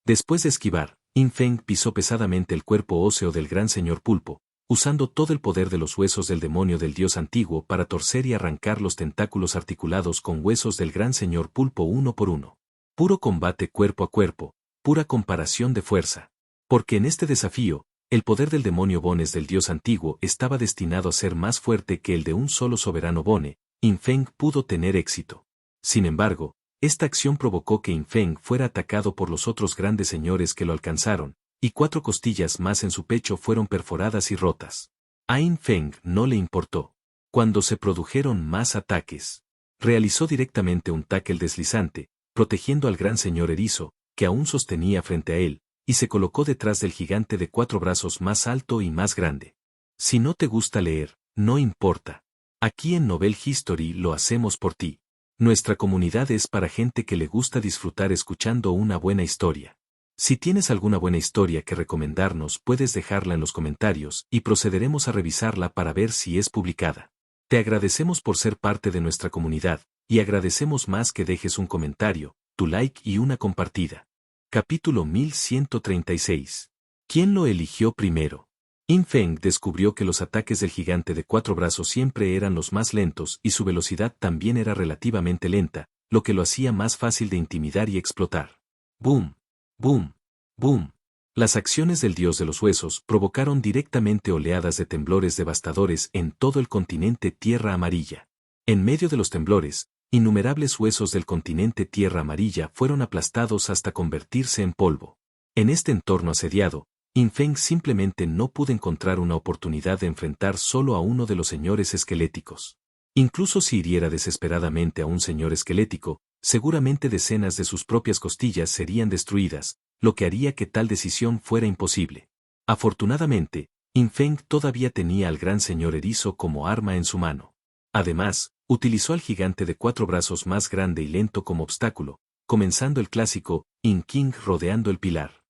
S1: Después de esquivar, Yin Feng pisó pesadamente el cuerpo óseo del gran señor pulpo, usando todo el poder de los huesos del demonio del dios antiguo para torcer y arrancar los tentáculos articulados con huesos del gran señor pulpo uno por uno. Puro combate cuerpo a cuerpo, pura comparación de fuerza. Porque en este desafío, el poder del demonio Bones del dios antiguo estaba destinado a ser más fuerte que el de un solo soberano Bone. Yin Feng pudo tener éxito. Sin embargo, esta acción provocó que Yin Feng fuera atacado por los otros grandes señores que lo alcanzaron, y 4 costillas más en su pecho fueron perforadas y rotas. A Yin Feng no le importó. Cuando se produjeron más ataques, realizó directamente un tackle deslizante, protegiendo al gran señor erizo, que aún sostenía frente a él, y se colocó detrás del gigante de 4 brazos más alto y más grande. Si no te gusta leer, no importa. Aquí en Novel History lo hacemos por ti. Nuestra comunidad es para gente que le gusta disfrutar escuchando una buena historia. Si tienes alguna buena historia que recomendarnos, puedes dejarla en los comentarios y procederemos a revisarla para ver si es publicada. Te agradecemos por ser parte de nuestra comunidad, y agradecemos más que dejes un comentario, tu like y una compartida. Capítulo 1136. ¿Quién lo eligió primero? Yin Feng descubrió que los ataques del gigante de 4 brazos siempre eran los más lentos y su velocidad también era relativamente lenta, lo que lo hacía más fácil de intimidar y explotar. ¡Boom! ¡Boom! ¡Boom! Las acciones del dios de los huesos provocaron directamente oleadas de temblores devastadores en todo el continente Tierra Amarilla. En medio de los temblores, innumerables huesos del continente Tierra Amarilla fueron aplastados hasta convertirse en polvo. En este entorno asediado, Yin Feng simplemente no pudo encontrar una oportunidad de enfrentar solo a uno de los señores esqueléticos. Incluso si hiriera desesperadamente a un señor esquelético, seguramente decenas de sus propias costillas serían destruidas, lo que haría que tal decisión fuera imposible. Afortunadamente, Yin Feng todavía tenía al gran señor erizo como arma en su mano. Además, utilizó al gigante de 4 brazos más grande y lento como obstáculo, comenzando el clásico Yin King rodeando el pilar.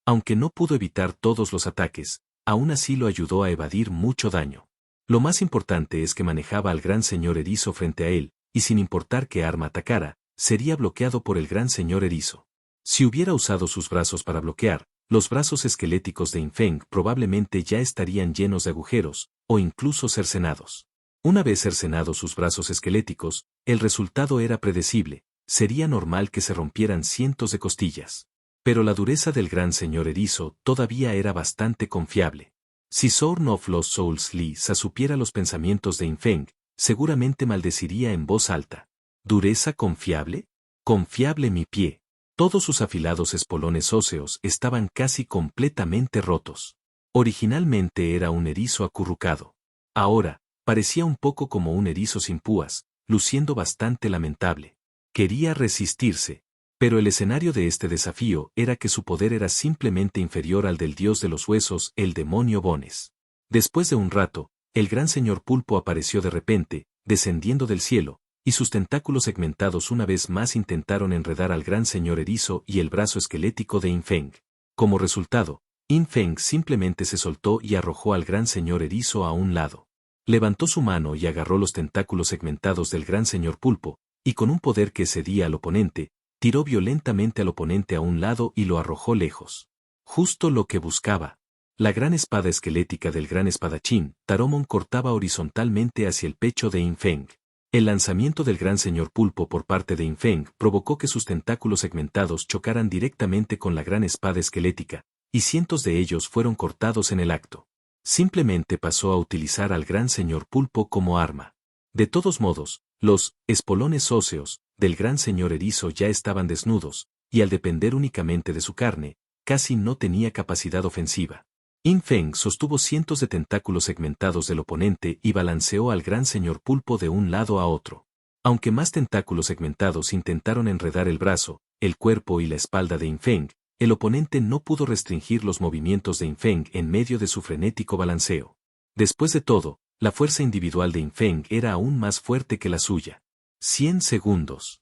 S1: Aunque no pudo evitar todos los ataques, aún así lo ayudó a evadir mucho daño. Lo más importante es que manejaba al gran señor erizo frente a él, y sin importar qué arma atacara, sería bloqueado por el gran señor erizo. Si hubiera usado sus brazos para bloquear, los brazos esqueléticos de Infeng probablemente ya estarían llenos de agujeros, o incluso cercenados. Una vez cercenados sus brazos esqueléticos, el resultado era predecible, sería normal que se rompieran cientos de costillas. Pero la dureza del gran señor erizo todavía era bastante confiable. Si Sword of Lost Souls Lisa supiera los pensamientos de Infeng, seguramente maldeciría en voz alta. ¿Dureza confiable? Confiable mi pie. Todos sus afilados espolones óseos estaban casi completamente rotos. Originalmente era un erizo acurrucado. Ahora, parecía un poco como un erizo sin púas, luciendo bastante lamentable. Quería resistirse, pero el escenario de este desafío era que su poder era simplemente inferior al del dios de los huesos, el demonio Bones. Después de un rato, el gran señor pulpo apareció de repente, descendiendo del cielo, y sus tentáculos segmentados una vez más intentaron enredar al gran señor erizo y el brazo esquelético de Infeng. Como resultado, Infeng simplemente se soltó y arrojó al gran señor erizo a un lado. Levantó su mano y agarró los tentáculos segmentados del gran señor pulpo, y con un poder que cedía al oponente, tiró violentamente al oponente a un lado y lo arrojó lejos. Justo lo que buscaba. La gran espada esquelética del gran espadachín, Taromon, cortaba horizontalmente hacia el pecho de Infeng. El lanzamiento del gran señor pulpo por parte de Infeng provocó que sus tentáculos segmentados chocaran directamente con la gran espada esquelética, y cientos de ellos fueron cortados en el acto. Simplemente pasó a utilizar al gran señor pulpo como arma. De todos modos, los espolones óseos del gran señor erizo ya estaban desnudos, y al depender únicamente de su carne, casi no tenía capacidad ofensiva. Infeng sostuvo cientos de tentáculos segmentados del oponente y balanceó al gran señor pulpo de un lado a otro. Aunque más tentáculos segmentados intentaron enredar el brazo, el cuerpo y la espalda de Infeng, el oponente no pudo restringir los movimientos de Infeng en medio de su frenético balanceo. Después de todo, la fuerza individual de Infeng era aún más fuerte que la suya. 100 segundos.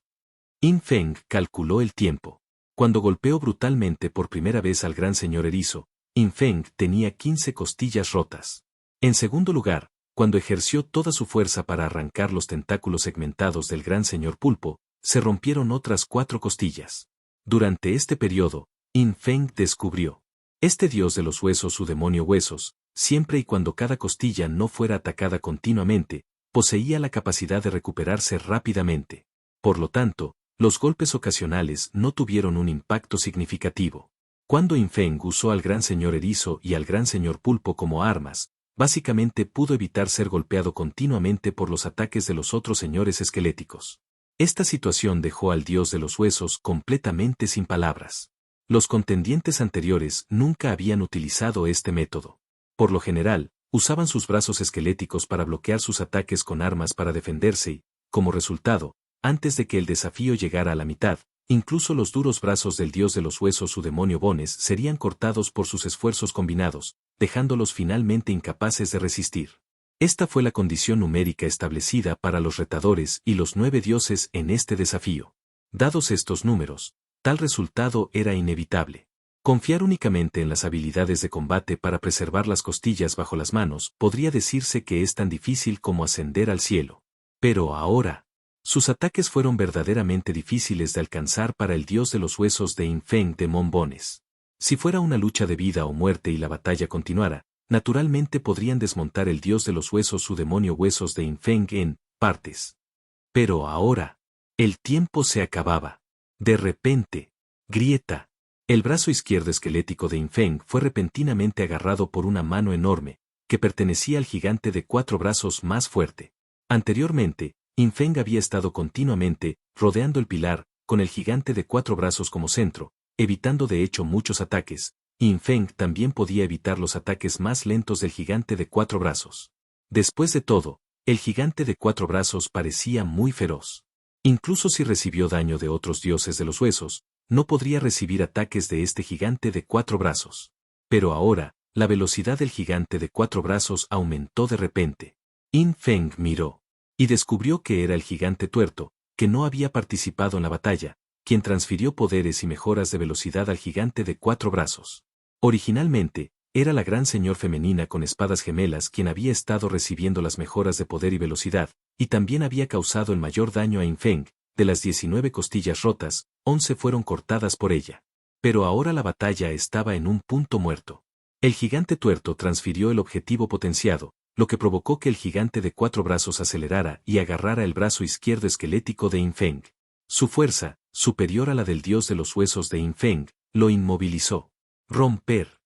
S1: Infeng calculó el tiempo. Cuando golpeó brutalmente por primera vez al gran señor erizo, Infeng tenía 15 costillas rotas. En segundo lugar, cuando ejerció toda su fuerza para arrancar los tentáculos segmentados del gran señor pulpo, se rompieron otras 4 costillas. Durante este periodo, Infeng descubrió. Este dios de los huesos, su demonio huesos, siempre y cuando cada costilla no fuera atacada continuamente, poseía la capacidad de recuperarse rápidamente. Por lo tanto, los golpes ocasionales no tuvieron un impacto significativo. Cuando Infeng usó al gran señor erizo y al gran señor pulpo como armas, básicamente pudo evitar ser golpeado continuamente por los ataques de los otros señores esqueléticos. Esta situación dejó al dios de los huesos completamente sin palabras. Los contendientes anteriores nunca habían utilizado este método. Por lo general, usaban sus brazos esqueléticos para bloquear sus ataques con armas para defenderse y, como resultado, antes de que el desafío llegara a la mitad, incluso los duros brazos del dios de los huesos, su demonio Bones, serían cortados por sus esfuerzos combinados, dejándolos finalmente incapaces de resistir. Esta fue la condición numérica establecida para los retadores y los 9 dioses en este desafío. Dados estos números, tal resultado era inevitable. Confiar únicamente en las habilidades de combate para preservar las costillas bajo las manos podría decirse que es tan difícil como ascender al cielo. Pero ahora, sus ataques fueron verdaderamente difíciles de alcanzar para el dios de los huesos de Infeng de Bones. Si fuera una lucha de vida o muerte y la batalla continuara, naturalmente podrían desmontar el dios de los huesos, su demonio huesos de Infeng en partes. Pero ahora, el tiempo se acababa. De repente, grieta. El brazo izquierdo esquelético de Infeng fue repentinamente agarrado por una mano enorme, que pertenecía al gigante de 4 brazos más fuerte. Anteriormente, Infeng había estado continuamente rodeando el pilar, con el gigante de 4 brazos como centro, evitando de hecho muchos ataques. Infeng también podía evitar los ataques más lentos del gigante de 4 brazos. Después de todo, el gigante de 4 brazos parecía muy feroz. Incluso si recibió daño de otros dioses de los huesos, no podría recibir ataques de este gigante de 4 brazos. Pero ahora, la velocidad del gigante de 4 brazos aumentó de repente. Infeng miró y descubrió que era el gigante tuerto, que no había participado en la batalla, quien transfirió poderes y mejoras de velocidad al gigante de 4 brazos. Originalmente, era la gran señor femenina con espadas gemelas quien había estado recibiendo las mejoras de poder y velocidad, y también había causado el mayor daño a Yin Feng. De las 19 costillas rotas, 11 fueron cortadas por ella. Pero ahora la batalla estaba en un punto muerto. El gigante tuerto transfirió el objetivo potenciado, lo que provocó que el gigante de 4 brazos acelerara y agarrara el brazo izquierdo esquelético de Yin Feng. Su fuerza, superior a la del dios de los huesos de Yin Feng, lo inmovilizó. Romper.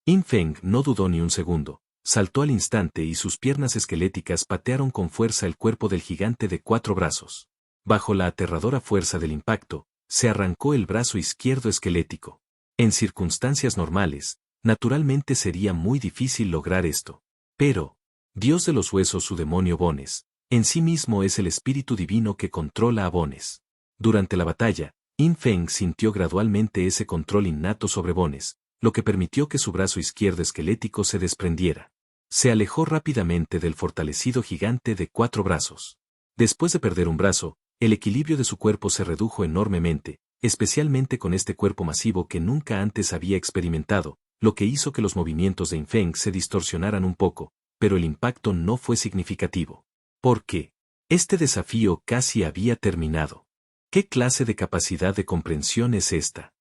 S1: Yin Feng no dudó ni un segundo, saltó al instante y sus piernas esqueléticas patearon con fuerza el cuerpo del gigante de 4 brazos. Bajo la aterradora fuerza del impacto, se arrancó el brazo izquierdo esquelético. En circunstancias normales, naturalmente sería muy difícil lograr esto. Pero, Dios de los huesos su demonio Bones, en sí mismo es el espíritu divino que controla a Bones. Durante la batalla, Yin Feng sintió gradualmente ese control innato sobre Bones, lo que permitió que su brazo izquierdo esquelético se desprendiera. Se alejó rápidamente del fortalecido gigante de 4 brazos. Después de perder un brazo, el equilibrio de su cuerpo se redujo enormemente, especialmente con este cuerpo masivo que nunca antes había experimentado, lo que hizo que los movimientos de Yin Feng se distorsionaran un poco, pero el impacto no fue significativo. ¿Por qué? Este desafío casi había terminado. ¿Qué clase de capacidad de comprensión es esta?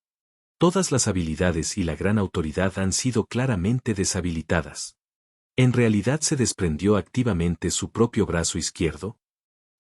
S1: Todas las habilidades y la gran autoridad han sido claramente deshabilitadas. ¿En realidad se desprendió activamente su propio brazo izquierdo?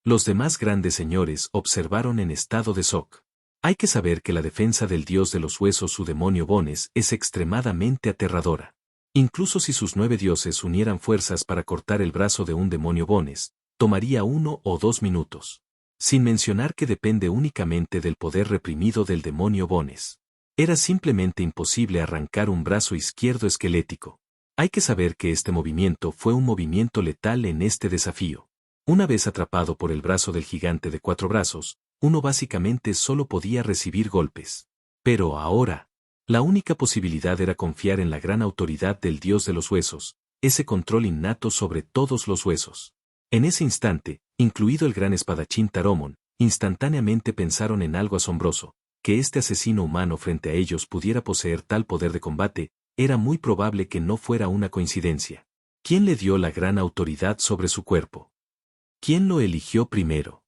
S1: Los demás grandes señores observaron en estado de shock. Hay que saber que la defensa del dios de los huesos su demonio Bones es extremadamente aterradora. Incluso si sus 9 dioses unieran fuerzas para cortar el brazo de un demonio Bones, tomaría 1 o 2 minutos. Sin mencionar que depende únicamente del poder reprimido del demonio Bones. Era simplemente imposible arrancar un brazo izquierdo esquelético. Hay que saber que este movimiento fue un movimiento letal en este desafío. Una vez atrapado por el brazo del gigante de 4 brazos, uno básicamente solo podía recibir golpes. Pero ahora, la única posibilidad era confiar en la gran autoridad del dios de los huesos, ese control innato sobre todos los huesos. En ese instante, incluido el gran espadachín Taromon, instantáneamente pensaron en algo asombroso, que este asesino humano frente a ellos pudiera poseer tal poder de combate, era muy probable que no fuera una coincidencia. ¿Quién le dio la gran autoridad sobre su cuerpo? ¿Quién lo eligió primero?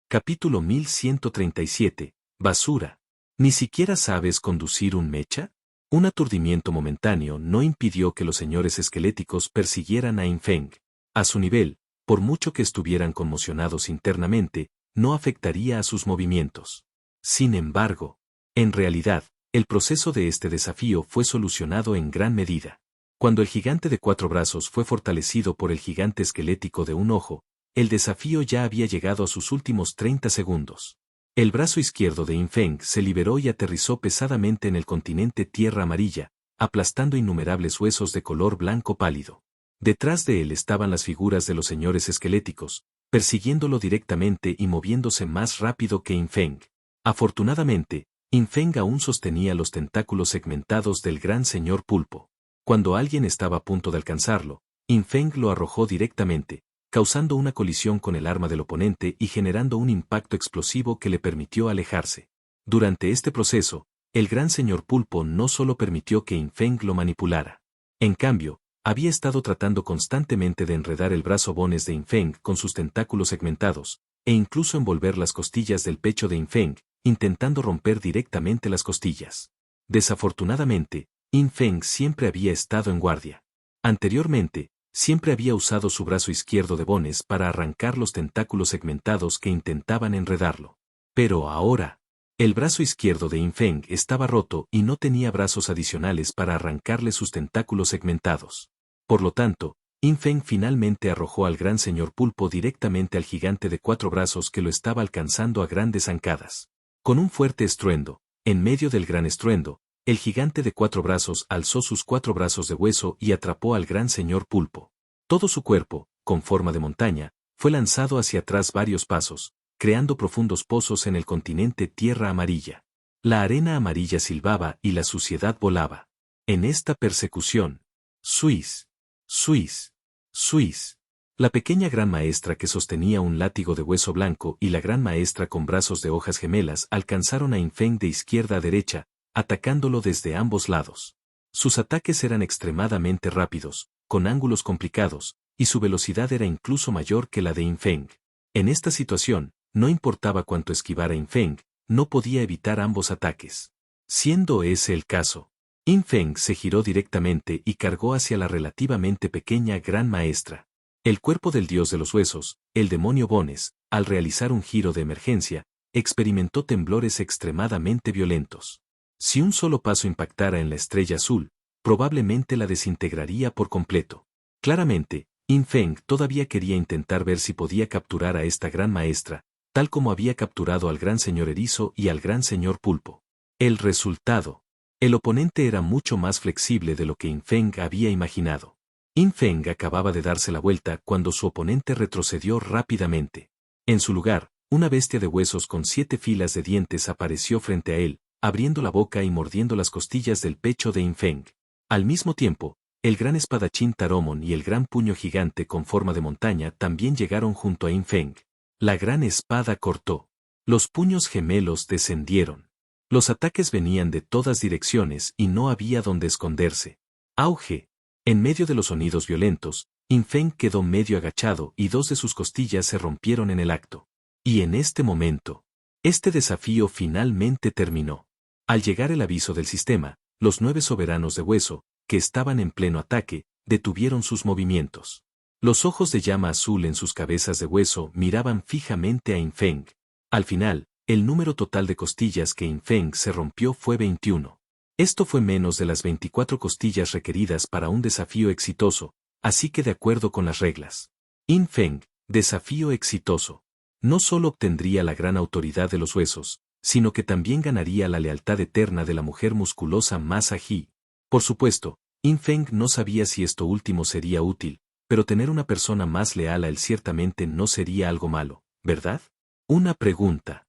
S1: Capítulo 1137. Basura. ¿Ni siquiera sabes conducir un mecha? Un aturdimiento momentáneo no impidió que los señores esqueléticos persiguieran a Yin Feng. A su nivel, por mucho que estuvieran conmocionados internamente, no afectaría a sus movimientos. Sin embargo, en realidad, el proceso de este desafío fue solucionado en gran medida. Cuando el gigante de 4 brazos fue fortalecido por el gigante esquelético de un ojo, el desafío ya había llegado a sus últimos 30 segundos. El brazo izquierdo de Yin Feng se liberó y aterrizó pesadamente en el continente Tierra Amarilla, aplastando innumerables huesos de color blanco pálido. Detrás de él estaban las figuras de los señores esqueléticos, persiguiéndolo directamente y moviéndose más rápido que Yin Feng. Afortunadamente, Yin Feng aún sostenía los tentáculos segmentados del gran señor pulpo. Cuando alguien estaba a punto de alcanzarlo, Yin Feng lo arrojó directamente, causando una colisión con el arma del oponente y generando un impacto explosivo que le permitió alejarse. Durante este proceso, el gran señor pulpo no solo permitió que Yin Feng lo manipulara. En cambio, había estado tratando constantemente de enredar el brazo Bones de Yin Feng con sus tentáculos segmentados, e incluso envolver las costillas del pecho de Yin Feng, intentando romper directamente las costillas. Desafortunadamente, Yin Feng siempre había estado en guardia. Anteriormente, siempre había usado su brazo izquierdo de Bones para arrancar los tentáculos segmentados que intentaban enredarlo. Pero ahora, el brazo izquierdo de Yin Feng estaba roto y no tenía brazos adicionales para arrancarle sus tentáculos segmentados. Por lo tanto, Yin Feng finalmente arrojó al gran señor pulpo directamente al gigante de 4 brazos que lo estaba alcanzando a grandes zancadas. Con un fuerte estruendo, en medio del gran estruendo, el gigante de 4 brazos alzó sus 4 brazos de hueso y atrapó al gran señor pulpo. Todo su cuerpo, con forma de montaña, fue lanzado hacia atrás varios pasos, creando profundos pozos en el continente Tierra Amarilla. La arena amarilla silbaba y la suciedad volaba. En esta persecución, Suiz, Suiz, Suiz. La pequeña gran maestra que sostenía un látigo de hueso blanco y la gran maestra con brazos de hojas gemelas alcanzaron a Yin Feng de izquierda a derecha, atacándolo desde ambos lados. Sus ataques eran extremadamente rápidos, con ángulos complicados, y su velocidad era incluso mayor que la de Yin Feng. En esta situación, no importaba cuánto esquivara Yin Feng, no podía evitar ambos ataques. Siendo ese el caso, Yin Feng se giró directamente y cargó hacia la relativamente pequeña Gran Maestra. El cuerpo del dios de los huesos, el demonio Bones, al realizar un giro de emergencia, experimentó temblores extremadamente violentos. Si un solo paso impactara en la estrella azul, probablemente la desintegraría por completo. Claramente, Yin Feng todavía quería intentar ver si podía capturar a esta gran maestra, tal como había capturado al gran señor erizo y al gran señor pulpo. El resultado. El oponente era mucho más flexible de lo que Yin Feng había imaginado. Yin Feng acababa de darse la vuelta cuando su oponente retrocedió rápidamente. En su lugar, una bestia de huesos con 7 filas de dientes apareció frente a él, abriendo la boca y mordiendo las costillas del pecho de Yin Feng. Al mismo tiempo, el gran espadachín Taromon y el gran puño gigante con forma de montaña también llegaron junto a Yin Feng. La gran espada cortó. Los puños gemelos descendieron. Los ataques venían de todas direcciones y no había donde esconderse. Auge. En medio de los sonidos violentos, Yin Feng quedó medio agachado y 2 de sus costillas se rompieron en el acto. Y en este momento, este desafío finalmente terminó. Al llegar el aviso del sistema, los 9 soberanos de hueso, que estaban en pleno ataque, detuvieron sus movimientos. Los ojos de llama azul en sus cabezas de hueso miraban fijamente a Yin Feng. Al final, el número total de costillas que Yin Feng se rompió fue 21. Esto fue menos de las 24 costillas requeridas para un desafío exitoso, así que de acuerdo con las reglas. Yin Feng, desafío exitoso. No solo obtendría la gran autoridad de los huesos, sino que también ganaría la lealtad eterna de la mujer musculosa Masa He. Por supuesto, Yin Feng no sabía si esto último sería útil, pero tener una persona más leal a él ciertamente no sería algo malo, ¿verdad? Una pregunta.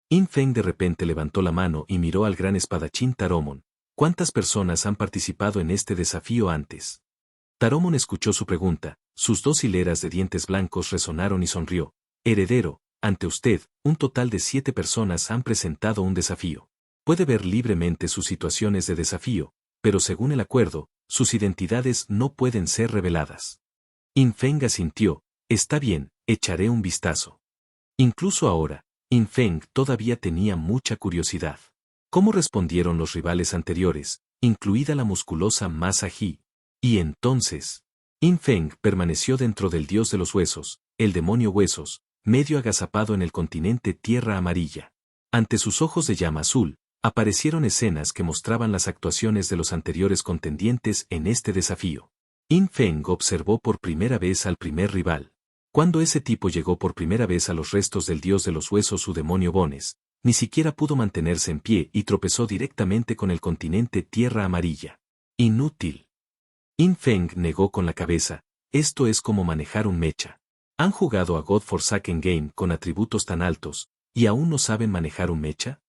S1: Yin Feng de repente levantó la mano y miró al gran espadachín Taromon. ¿Cuántas personas han participado en este desafío antes? Taromon escuchó su pregunta, sus 2 hileras de dientes blancos resonaron y sonrió. Heredero, ante usted, un total de 7 personas han presentado un desafío. Puede ver libremente sus situaciones de desafío, pero según el acuerdo, sus identidades no pueden ser reveladas. Yin Feng asintió, está bien, echaré un vistazo. Incluso ahora, Yin Feng todavía tenía mucha curiosidad. ¿Cómo respondieron los rivales anteriores, incluida la musculosa Masa He? Y entonces, Yin Feng permaneció dentro del dios de los huesos, el demonio huesos, medio agazapado en el continente Tierra Amarilla. Ante sus ojos de llama azul, aparecieron escenas que mostraban las actuaciones de los anteriores contendientes en este desafío. Yin Feng observó por primera vez al primer rival. Cuando ese tipo llegó por primera vez a los restos del dios de los huesos su demonio Bones, ni siquiera pudo mantenerse en pie y tropezó directamente con el continente Tierra Amarilla. Inútil. Yin Feng negó con la cabeza, esto es como manejar un mecha. ¿Han jugado a God Forsaken Game con atributos tan altos, y aún no saben manejar un mecha?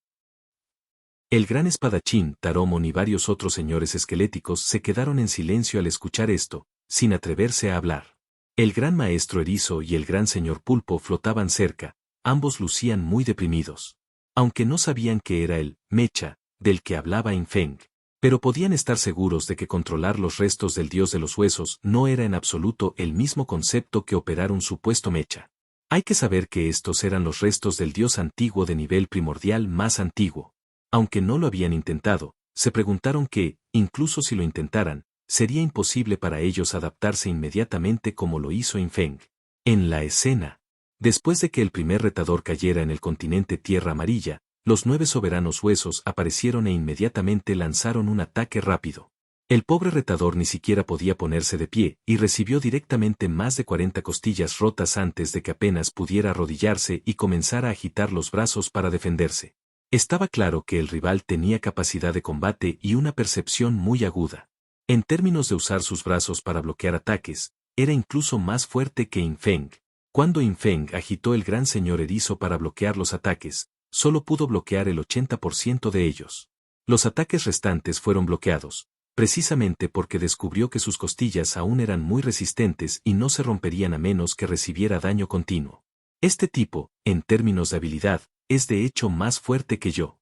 S1: El gran espadachín Taromon y varios otros señores esqueléticos se quedaron en silencio al escuchar esto, sin atreverse a hablar. El gran maestro erizo y el gran señor pulpo flotaban cerca, ambos lucían muy deprimidos. Aunque no sabían que era el mecha del que hablaba Yin Feng, pero podían estar seguros de que controlar los restos del dios de los huesos no era en absoluto el mismo concepto que operar un supuesto mecha. Hay que saber que estos eran los restos del dios antiguo de nivel primordial más antiguo. Aunque no lo habían intentado, se preguntaron que, incluso si lo intentaran, sería imposible para ellos adaptarse inmediatamente como lo hizo Yin Feng. En la escena, después de que el primer retador cayera en el continente Tierra Amarilla, los 9 soberanos huesos aparecieron e inmediatamente lanzaron un ataque rápido. El pobre retador ni siquiera podía ponerse de pie y recibió directamente más de 40 costillas rotas antes de que apenas pudiera arrodillarse y comenzar a agitar los brazos para defenderse. Estaba claro que el rival tenía capacidad de combate y una percepción muy aguda. En términos de usar sus brazos para bloquear ataques, era incluso más fuerte que Yin Feng. Cuando Yin Feng agitó el gran señor erizo para bloquear los ataques, solo pudo bloquear el 80% de ellos. Los ataques restantes fueron bloqueados, precisamente porque descubrió que sus costillas aún eran muy resistentes y no se romperían a menos que recibiera daño continuo. Este tipo, en términos de habilidad, es de hecho más fuerte que yo.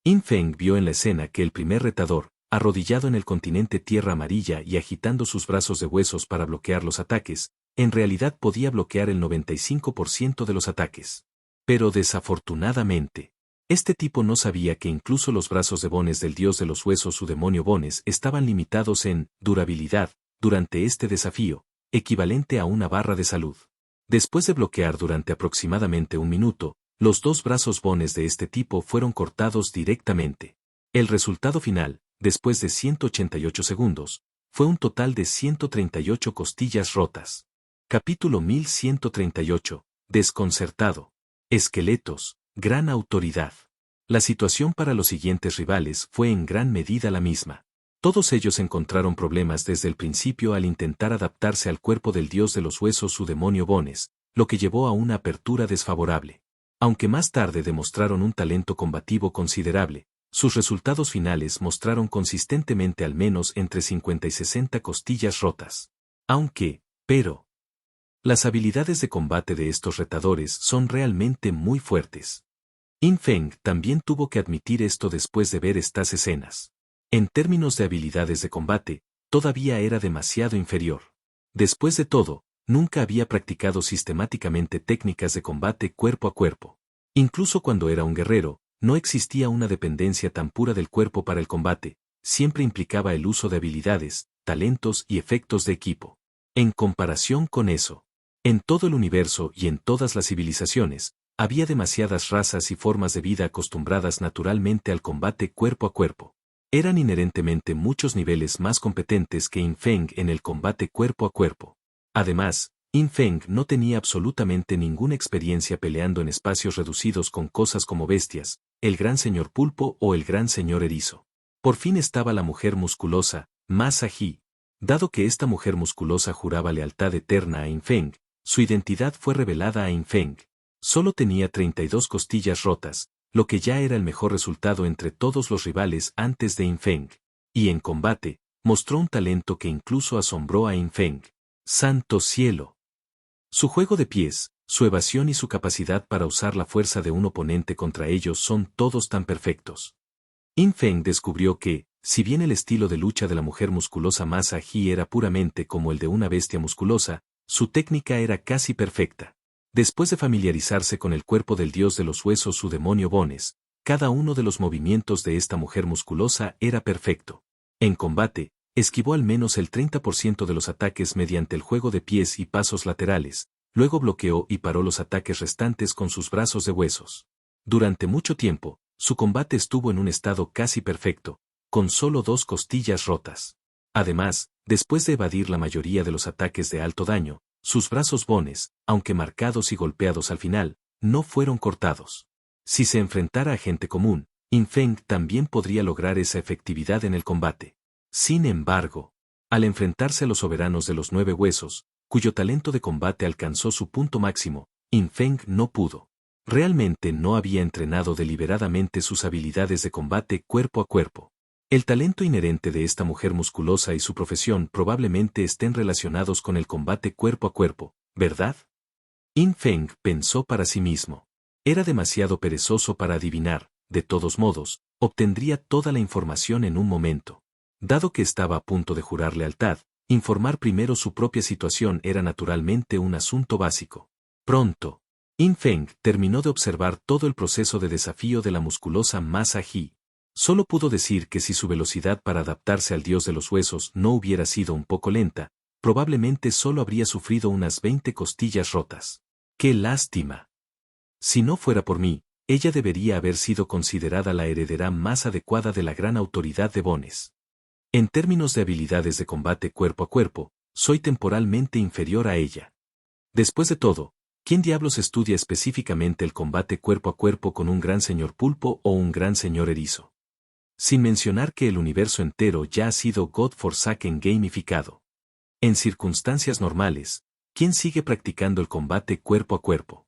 S1: Yin Feng vio en la escena que el primer retador, arrodillado en el continente Tierra Amarilla y agitando sus brazos de huesos para bloquear los ataques, en realidad podía bloquear el 95% de los ataques. Pero desafortunadamente, este tipo no sabía que incluso los brazos de Bones del dios de los huesos su demonio Bones estaban limitados en durabilidad durante este desafío, equivalente a una barra de salud. Después de bloquear durante aproximadamente un minuto, los dos brazos Bones de este tipo fueron cortados directamente. El resultado final, después de 188 segundos, fue un total de 138 costillas rotas. Capítulo 1138. Desconcertado. Esqueletos, gran autoridad. La situación para los siguientes rivales fue en gran medida la misma. Todos ellos encontraron problemas desde el principio al intentar adaptarse al cuerpo del dios de los huesos su demonio Bones, lo que llevó a una apertura desfavorable. Aunque más tarde demostraron un talento combativo considerable, sus resultados finales mostraron consistentemente al menos entre 50 y 60 costillas rotas. Pero, las habilidades de combate de estos retadores son realmente muy fuertes. In Feng también tuvo que admitir esto después de ver estas escenas. En términos de habilidades de combate, todavía era demasiado inferior. Después de todo, nunca había practicado sistemáticamente técnicas de combate cuerpo a cuerpo. Incluso cuando era un guerrero, no existía una dependencia tan pura del cuerpo para el combate, siempre implicaba el uso de habilidades, talentos y efectos de equipo. En comparación con eso, en todo el universo y en todas las civilizaciones, había demasiadas razas y formas de vida acostumbradas naturalmente al combate cuerpo a cuerpo. Eran inherentemente muchos niveles más competentes que In Feng en el combate cuerpo a cuerpo. Además, In Feng no tenía absolutamente ninguna experiencia peleando en espacios reducidos con cosas como bestias, el gran señor pulpo o el gran señor erizo. Por fin estaba la mujer musculosa, Masa He. Dado que esta mujer musculosa juraba lealtad eterna a In Feng, su identidad fue revelada a In Feng. Solo tenía 32 costillas rotas, lo que ya era el mejor resultado entre todos los rivales antes de In Feng. Y en combate, mostró un talento que incluso asombró a In Feng. ¡Santo cielo! Su juego de pies, su evasión y su capacidad para usar la fuerza de un oponente contra ellos son todos tan perfectos. In Feng descubrió que, si bien el estilo de lucha de la mujer musculosa Masa He era puramente como el de una bestia musculosa, su técnica era casi perfecta. Después de familiarizarse con el cuerpo del dios de los huesos su demonio Bones, cada uno de los movimientos de esta mujer musculosa era perfecto. En combate, esquivó al menos el 30% de los ataques mediante el juego de pies y pasos laterales, luego bloqueó y paró los ataques restantes con sus brazos de huesos. Durante mucho tiempo, su combate estuvo en un estado casi perfecto, con solo 2 costillas rotas. Además, después de evadir la mayoría de los ataques de alto daño, sus brazos Bones, aunque marcados y golpeados al final, no fueron cortados. Si se enfrentara a gente común, In Feng también podría lograr esa efectividad en el combate. Sin embargo, al enfrentarse a los soberanos de los 9 huesos, cuyo talento de combate alcanzó su punto máximo, In Feng no pudo. Realmente no había entrenado deliberadamente sus habilidades de combate cuerpo a cuerpo. El talento inherente de esta mujer musculosa y su profesión probablemente estén relacionados con el combate cuerpo a cuerpo, ¿verdad? In Feng pensó para sí mismo. Era demasiado perezoso para adivinar, de todos modos, obtendría toda la información en un momento. Dado que estaba a punto de jurar lealtad, informar primero su propia situación era naturalmente un asunto básico. Pronto, In Feng terminó de observar todo el proceso de desafío de la musculosa Masa He. Solo pudo decir que si su velocidad para adaptarse al dios de los huesos no hubiera sido un poco lenta, probablemente solo habría sufrido unas 20 costillas rotas. ¡Qué lástima! Si no fuera por mí, ella debería haber sido considerada la heredera más adecuada de la gran autoridad de Bones. En términos de habilidades de combate cuerpo a cuerpo, soy temporalmente inferior a ella. Después de todo, ¿quién diablos estudia específicamente el combate cuerpo a cuerpo con un gran señor pulpo o un gran señor erizo? Sin mencionar que el universo entero ya ha sido God-Forsaken gamificado. En circunstancias normales, ¿quién sigue practicando el combate cuerpo a cuerpo?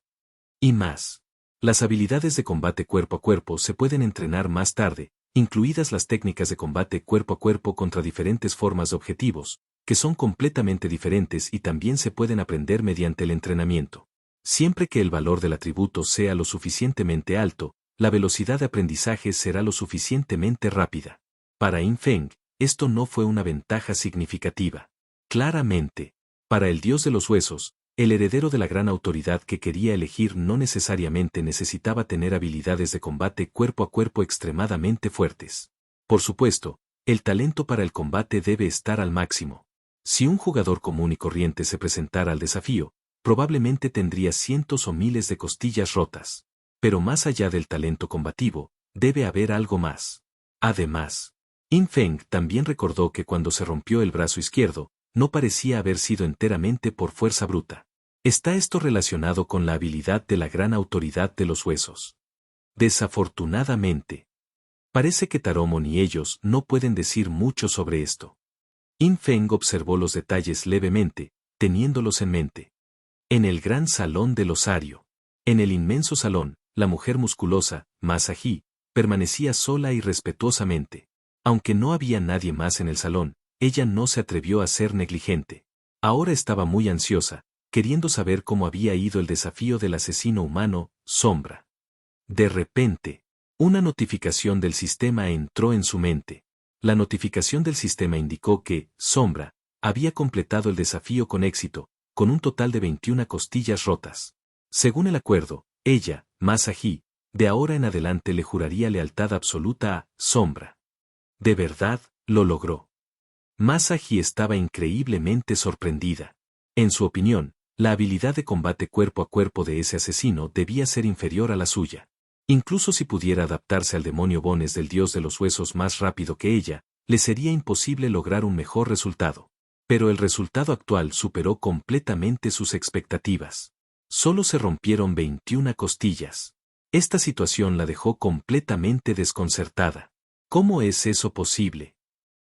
S1: Y más. Las habilidades de combate cuerpo a cuerpo se pueden entrenar más tarde, incluidas las técnicas de combate cuerpo a cuerpo contra diferentes formas de objetivos, que son completamente diferentes y también se pueden aprender mediante el entrenamiento. Siempre que el valor del atributo sea lo suficientemente alto, la velocidad de aprendizaje será lo suficientemente rápida. Para Yin Feng, esto no fue una ventaja significativa. Claramente, para el dios de los huesos, el heredero de la gran autoridad que quería elegir no necesariamente necesitaba tener habilidades de combate cuerpo a cuerpo extremadamente fuertes. Por supuesto, el talento para el combate debe estar al máximo. Si un jugador común y corriente se presentara al desafío, probablemente tendría cientos o miles de costillas rotas. Pero más allá del talento combativo, debe haber algo más. Además, Yin Feng también recordó que cuando se rompió el brazo izquierdo, no parecía haber sido enteramente por fuerza bruta. ¿Está esto relacionado con la habilidad de la gran autoridad de los huesos? Desafortunadamente, parece que Taromon y ellos no pueden decir mucho sobre esto. Yin Feng observó los detalles levemente, teniéndolos en mente. En el gran salón del osario. En el inmenso salón, la mujer musculosa, Masahi, permanecía sola y respetuosamente. Aunque no había nadie más en el salón, ella no se atrevió a ser negligente. Ahora estaba muy ansiosa, queriendo saber cómo había ido el desafío del asesino humano, Sombra. De repente, una notificación del sistema entró en su mente. La notificación del sistema indicó que, Sombra, había completado el desafío con éxito, con un total de 21 costillas rotas. Según el acuerdo, ella, Masahi, de ahora en adelante le juraría lealtad absoluta a Sombra. De verdad, lo logró. Masahi estaba increíblemente sorprendida. En su opinión, la habilidad de combate cuerpo a cuerpo de ese asesino debía ser inferior a la suya. Incluso si pudiera adaptarse al demonio Bones del dios de los huesos más rápido que ella, le sería imposible lograr un mejor resultado. Pero el resultado actual superó completamente sus expectativas. Solo se rompieron 21 costillas. Esta situación la dejó completamente desconcertada. ¿Cómo es eso posible?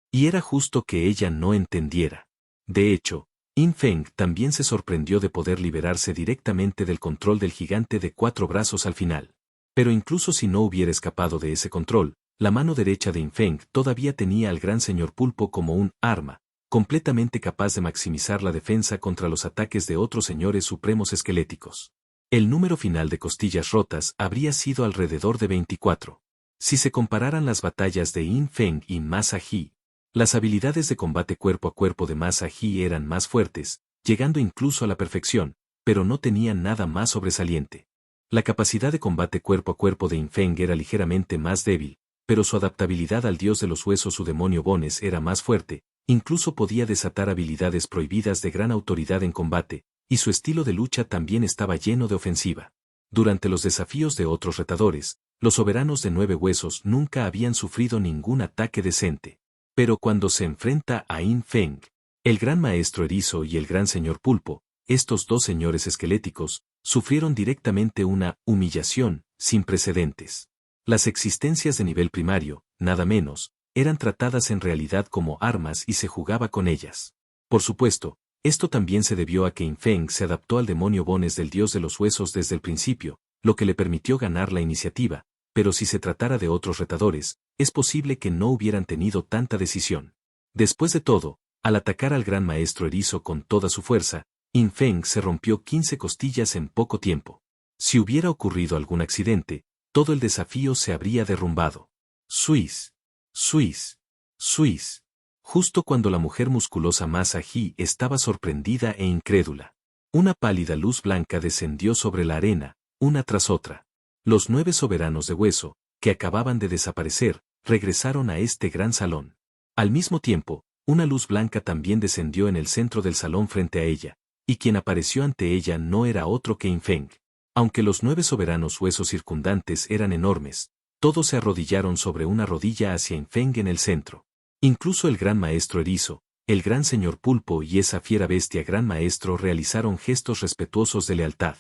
S1: Y era justo que ella no entendiera. De hecho, Yin Feng también se sorprendió de poder liberarse directamente del control del gigante de 4 brazos al final. Pero incluso si no hubiera escapado de ese control, la mano derecha de Yin Feng todavía tenía al gran señor pulpo como un arma, completamente capaz de maximizar la defensa contra los ataques de otros señores supremos esqueléticos. El número final de costillas rotas habría sido alrededor de 24. Si se compararan las batallas de Yin Feng y Masahi, las habilidades de combate cuerpo a cuerpo de Masahi eran más fuertes, llegando incluso a la perfección, pero no tenían nada más sobresaliente. La capacidad de combate cuerpo a cuerpo de Yin Feng era ligeramente más débil, pero su adaptabilidad al dios de los huesos su demonio Bones era más fuerte, incluso podía desatar habilidades prohibidas de gran autoridad en combate, y su estilo de lucha también estaba lleno de ofensiva. Durante los desafíos de otros retadores, los soberanos de 9 huesos nunca habían sufrido ningún ataque decente. Pero cuando se enfrenta a Yin Feng, el gran maestro erizo y el gran señor pulpo, estos dos señores esqueléticos, sufrieron directamente una humillación sin precedentes. Las existencias de nivel primario, nada menos, eran tratadas en realidad como armas y se jugaba con ellas. Por supuesto, esto también se debió a que Yin Feng se adaptó al demonio Bones del dios de los huesos desde el principio, lo que le permitió ganar la iniciativa, pero si se tratara de otros retadores, es posible que no hubieran tenido tanta decisión. Después de todo, al atacar al gran maestro erizo con toda su fuerza, Yin Feng se rompió 15 costillas en poco tiempo. Si hubiera ocurrido algún accidente, todo el desafío se habría derrumbado. Suiz. Suiz. Suiz. Justo cuando la mujer musculosa Masahi estaba sorprendida e incrédula. Una pálida luz blanca descendió sobre la arena, una tras otra. Los 9 soberanos de hueso, que acababan de desaparecer, regresaron a este gran salón. Al mismo tiempo, una luz blanca también descendió en el centro del salón frente a ella, y quien apareció ante ella no era otro que Yin Feng. Aunque los 9 soberanos huesos circundantes eran enormes, todos se arrodillaron sobre una rodilla hacia Yin Feng en el centro. Incluso el gran maestro erizo, el gran señor pulpo y esa fiera bestia gran maestro realizaron gestos respetuosos de lealtad.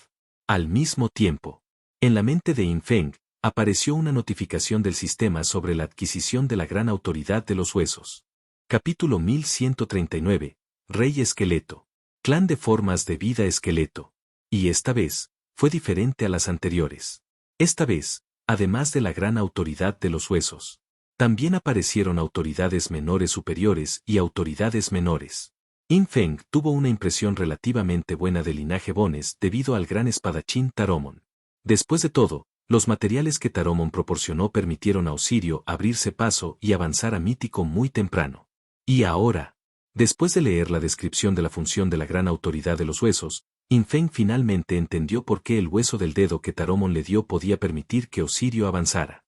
S1: Al mismo tiempo, en la mente de Yin Feng, apareció una notificación del sistema sobre la adquisición de la gran autoridad de los huesos. Capítulo 1139. Rey Esqueleto. Clan de formas de vida esqueleto. Y esta vez, fue diferente a las anteriores. Esta vez, además de la gran autoridad de los huesos, también aparecieron autoridades menores superiores y autoridades menores. Yin Feng tuvo una impresión relativamente buena del linaje Bones debido al gran espadachín Taromon. Después de todo, Los materiales que Taromon proporcionó permitieron a Osirio abrirse paso y avanzar a Mítico muy temprano. Y ahora, después de leer la descripción de la función de la gran autoridad de los huesos, Infeng finalmente entendió por qué el hueso del dedo que Taromon le dio podía permitir que Osirio avanzara.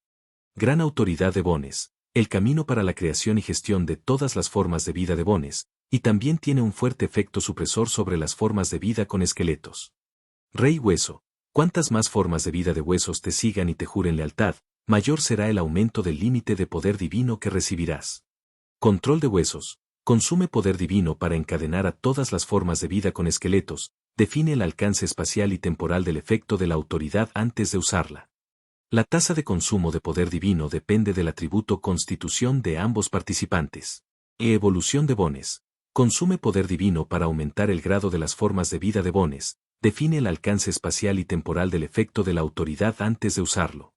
S1: Gran autoridad de Bones, el camino para la creación y gestión de todas las formas de vida de Bones, y también tiene un fuerte efecto supresor sobre las formas de vida con esqueletos. Rey Hueso, cuantas más formas de vida de huesos te sigan y te juren lealtad, mayor será el aumento del límite de poder divino que recibirás. Control de huesos, consume poder divino para encadenar a todas las formas de vida con esqueletos, define el alcance espacial y temporal del efecto de la autoridad antes de usarla. La tasa de consumo de poder divino depende del atributo constitución de ambos participantes. Evolución de Bones. Consume poder divino para aumentar el grado de las formas de vida de Bones, define el alcance espacial y temporal del efecto de la autoridad antes de usarlo.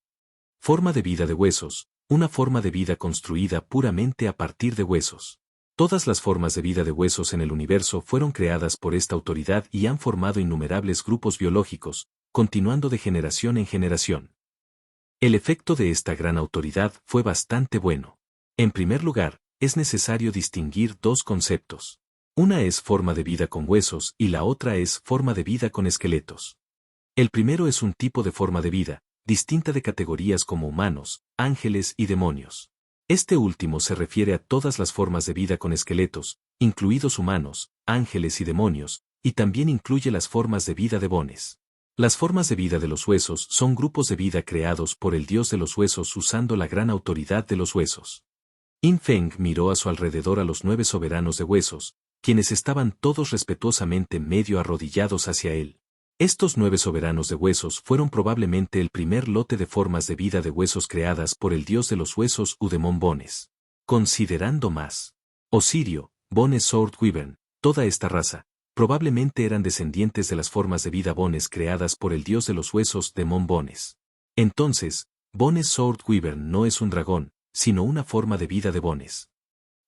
S1: Forma de vida de huesos, una forma de vida construida puramente a partir de huesos. Todas las formas de vida de huesos en el universo fueron creadas por esta autoridad y han formado innumerables grupos biológicos, continuando de generación en generación. El efecto de esta gran autoridad fue bastante bueno. En primer lugar, es necesario distinguir dos conceptos. Una es forma de vida con huesos y la otra es forma de vida con esqueletos. El primero es un tipo de forma de vida, distinta de categorías como humanos, ángeles y demonios. Este último se refiere a todas las formas de vida con esqueletos, incluidos humanos, ángeles y demonios, y también incluye las formas de vida de Bones. Las formas de vida de los huesos son grupos de vida creados por el dios de los huesos usando la gran autoridad de los huesos. Infeng miró a su alrededor a los 9 soberanos de huesos, quienes estaban todos respetuosamente medio arrodillados hacia él. Estos 9 soberanos de huesos fueron probablemente el primer lote de formas de vida de huesos creadas por el dios de los huesos Udemon Bones. Considerando más, Osirio, Bones Sword Wyvern, toda esta raza, probablemente eran descendientes de las formas de vida Bones creadas por el dios de los huesos Demon Bones. Entonces, Bones Sword Wyvern no es un dragón, sino una forma de vida de Bones.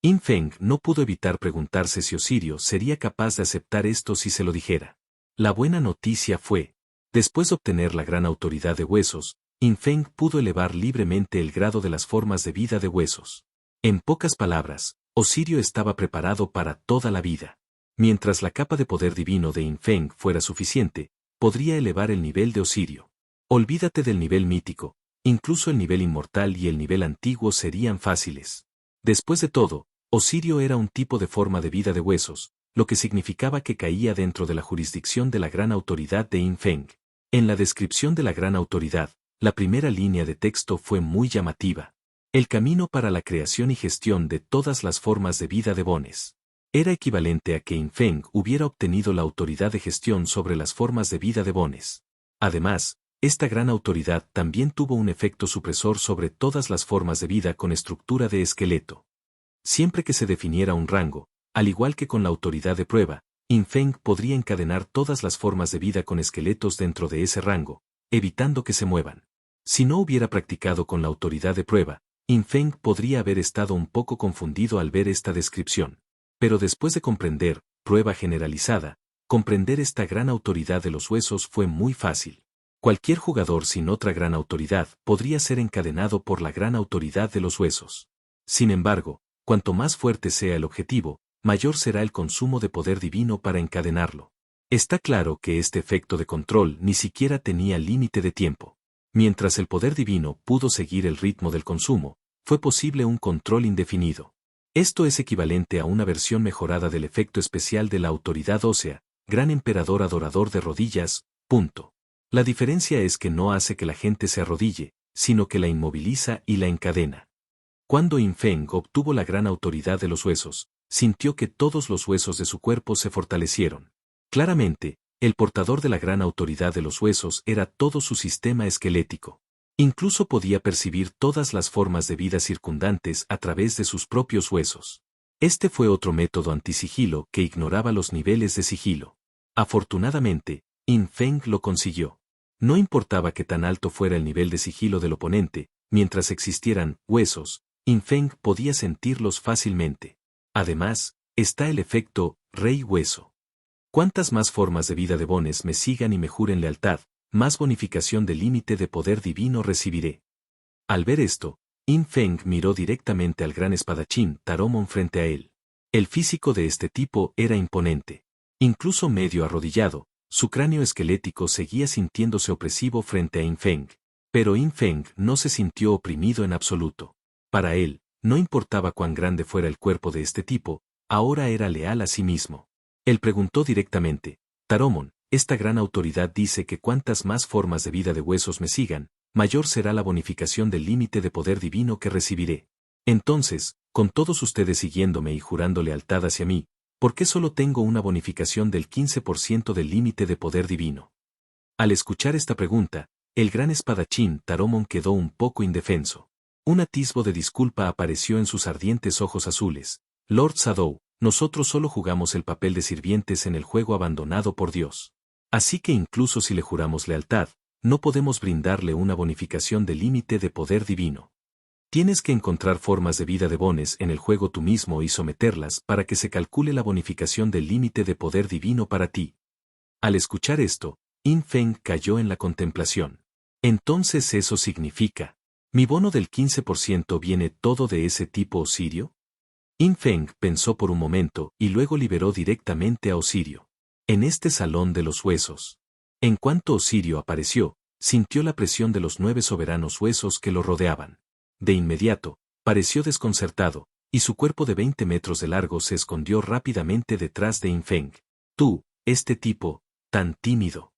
S1: Infeng no pudo evitar preguntarse si Osirio sería capaz de aceptar esto si se lo dijera. La buena noticia fue, después de obtener la gran autoridad de huesos, Infeng pudo elevar libremente el grado de las formas de vida de huesos. En pocas palabras, Osirio estaba preparado para toda la vida. Mientras la capa de poder divino de Infeng fuera suficiente, podría elevar el nivel de Osirio. Olvídate del nivel mítico, incluso el nivel inmortal y el nivel antiguo serían fáciles. Después de todo, Osirio era un tipo de forma de vida de huesos, lo que significaba que caía dentro de la jurisdicción de la gran autoridad de Infeng. En la descripción de la gran autoridad, la primera línea de texto fue muy llamativa. El camino para la creación y gestión de todas las formas de vida de Bones. Era equivalente a que Infeng hubiera obtenido la autoridad de gestión sobre las formas de vida de Bones. Además, esta gran autoridad también tuvo un efecto supresor sobre todas las formas de vida con estructura de esqueleto. Siempre que se definiera un rango, al igual que con la autoridad de prueba, Infeng podría encadenar todas las formas de vida con esqueletos dentro de ese rango, evitando que se muevan. Si no hubiera practicado con la autoridad de prueba, Infeng podría haber estado un poco confundido al ver esta descripción. Pero después de comprender, prueba generalizada, comprender esta gran autoridad de los huesos fue muy fácil. Cualquier jugador sin otra gran autoridad podría ser encadenado por la gran autoridad de los huesos. Sin embargo, cuanto más fuerte sea el objetivo, mayor será el consumo de poder divino para encadenarlo. Está claro que este efecto de control ni siquiera tenía límite de tiempo. Mientras el poder divino pudo seguir el ritmo del consumo, fue posible un control indefinido. Esto es equivalente a una versión mejorada del efecto especial de la autoridad ósea, Gran Emperador Adorador de Rodillas, punto. La diferencia es que no hace que la gente se arrodille, sino que la inmoviliza y la encadena. Cuando Infeng obtuvo la gran autoridad de los huesos, sintió que todos los huesos de su cuerpo se fortalecieron. Claramente, el portador de la gran autoridad de los huesos era todo su sistema esquelético. Incluso podía percibir todas las formas de vida circundantes a través de sus propios huesos. Este fue otro método antisigilo que ignoraba los niveles de sigilo. Afortunadamente, Infeng lo consiguió. No importaba que tan alto fuera el nivel de sigilo del oponente, mientras existieran huesos, Infeng podía sentirlos fácilmente. Además, está el efecto Rey Hueso. Cuantas más formas de vida de Bones me sigan y me juren lealtad, más bonificación del límite de poder divino recibiré. Al ver esto, In Feng miró directamente al gran espadachín Taromon frente a él. El físico de este tipo era imponente. Incluso medio arrodillado, su cráneo esquelético seguía sintiéndose opresivo frente a In Feng. Pero In Feng no se sintió oprimido en absoluto. Para él, no importaba cuán grande fuera el cuerpo de este tipo, ahora era leal a sí mismo. Él preguntó directamente, Taromon, esta gran autoridad dice que cuantas más formas de vida de huesos me sigan, mayor será la bonificación del límite de poder divino que recibiré. Entonces, con todos ustedes siguiéndome y jurando lealtad hacia mí, ¿por qué solo tengo una bonificación del 15% del límite de poder divino? Al escuchar esta pregunta, el gran espadachín Taromon quedó un poco indefenso. Un atisbo de disculpa apareció en sus ardientes ojos azules. Lord Shadow, nosotros solo jugamos el papel de sirvientes en el juego abandonado por Dios. Así que incluso si le juramos lealtad, no podemos brindarle una bonificación de límite de poder divino. Tienes que encontrar formas de vida de bones en el juego tú mismo y someterlas para que se calcule la bonificación del límite de poder divino para ti. Al escuchar esto, In Feng cayó en la contemplación. Entonces eso significa, ¿mi bono del 15% viene todo de ese tipo Osirio? In Feng pensó por un momento y luego liberó directamente a Osirio. En este salón de los huesos. En cuanto Osirio apareció, sintió la presión de los 9 soberanos huesos que lo rodeaban. De inmediato, pareció desconcertado, y su cuerpo de 20 metros de largo se escondió rápidamente detrás de In Feng. Tú, este tipo, tan tímido.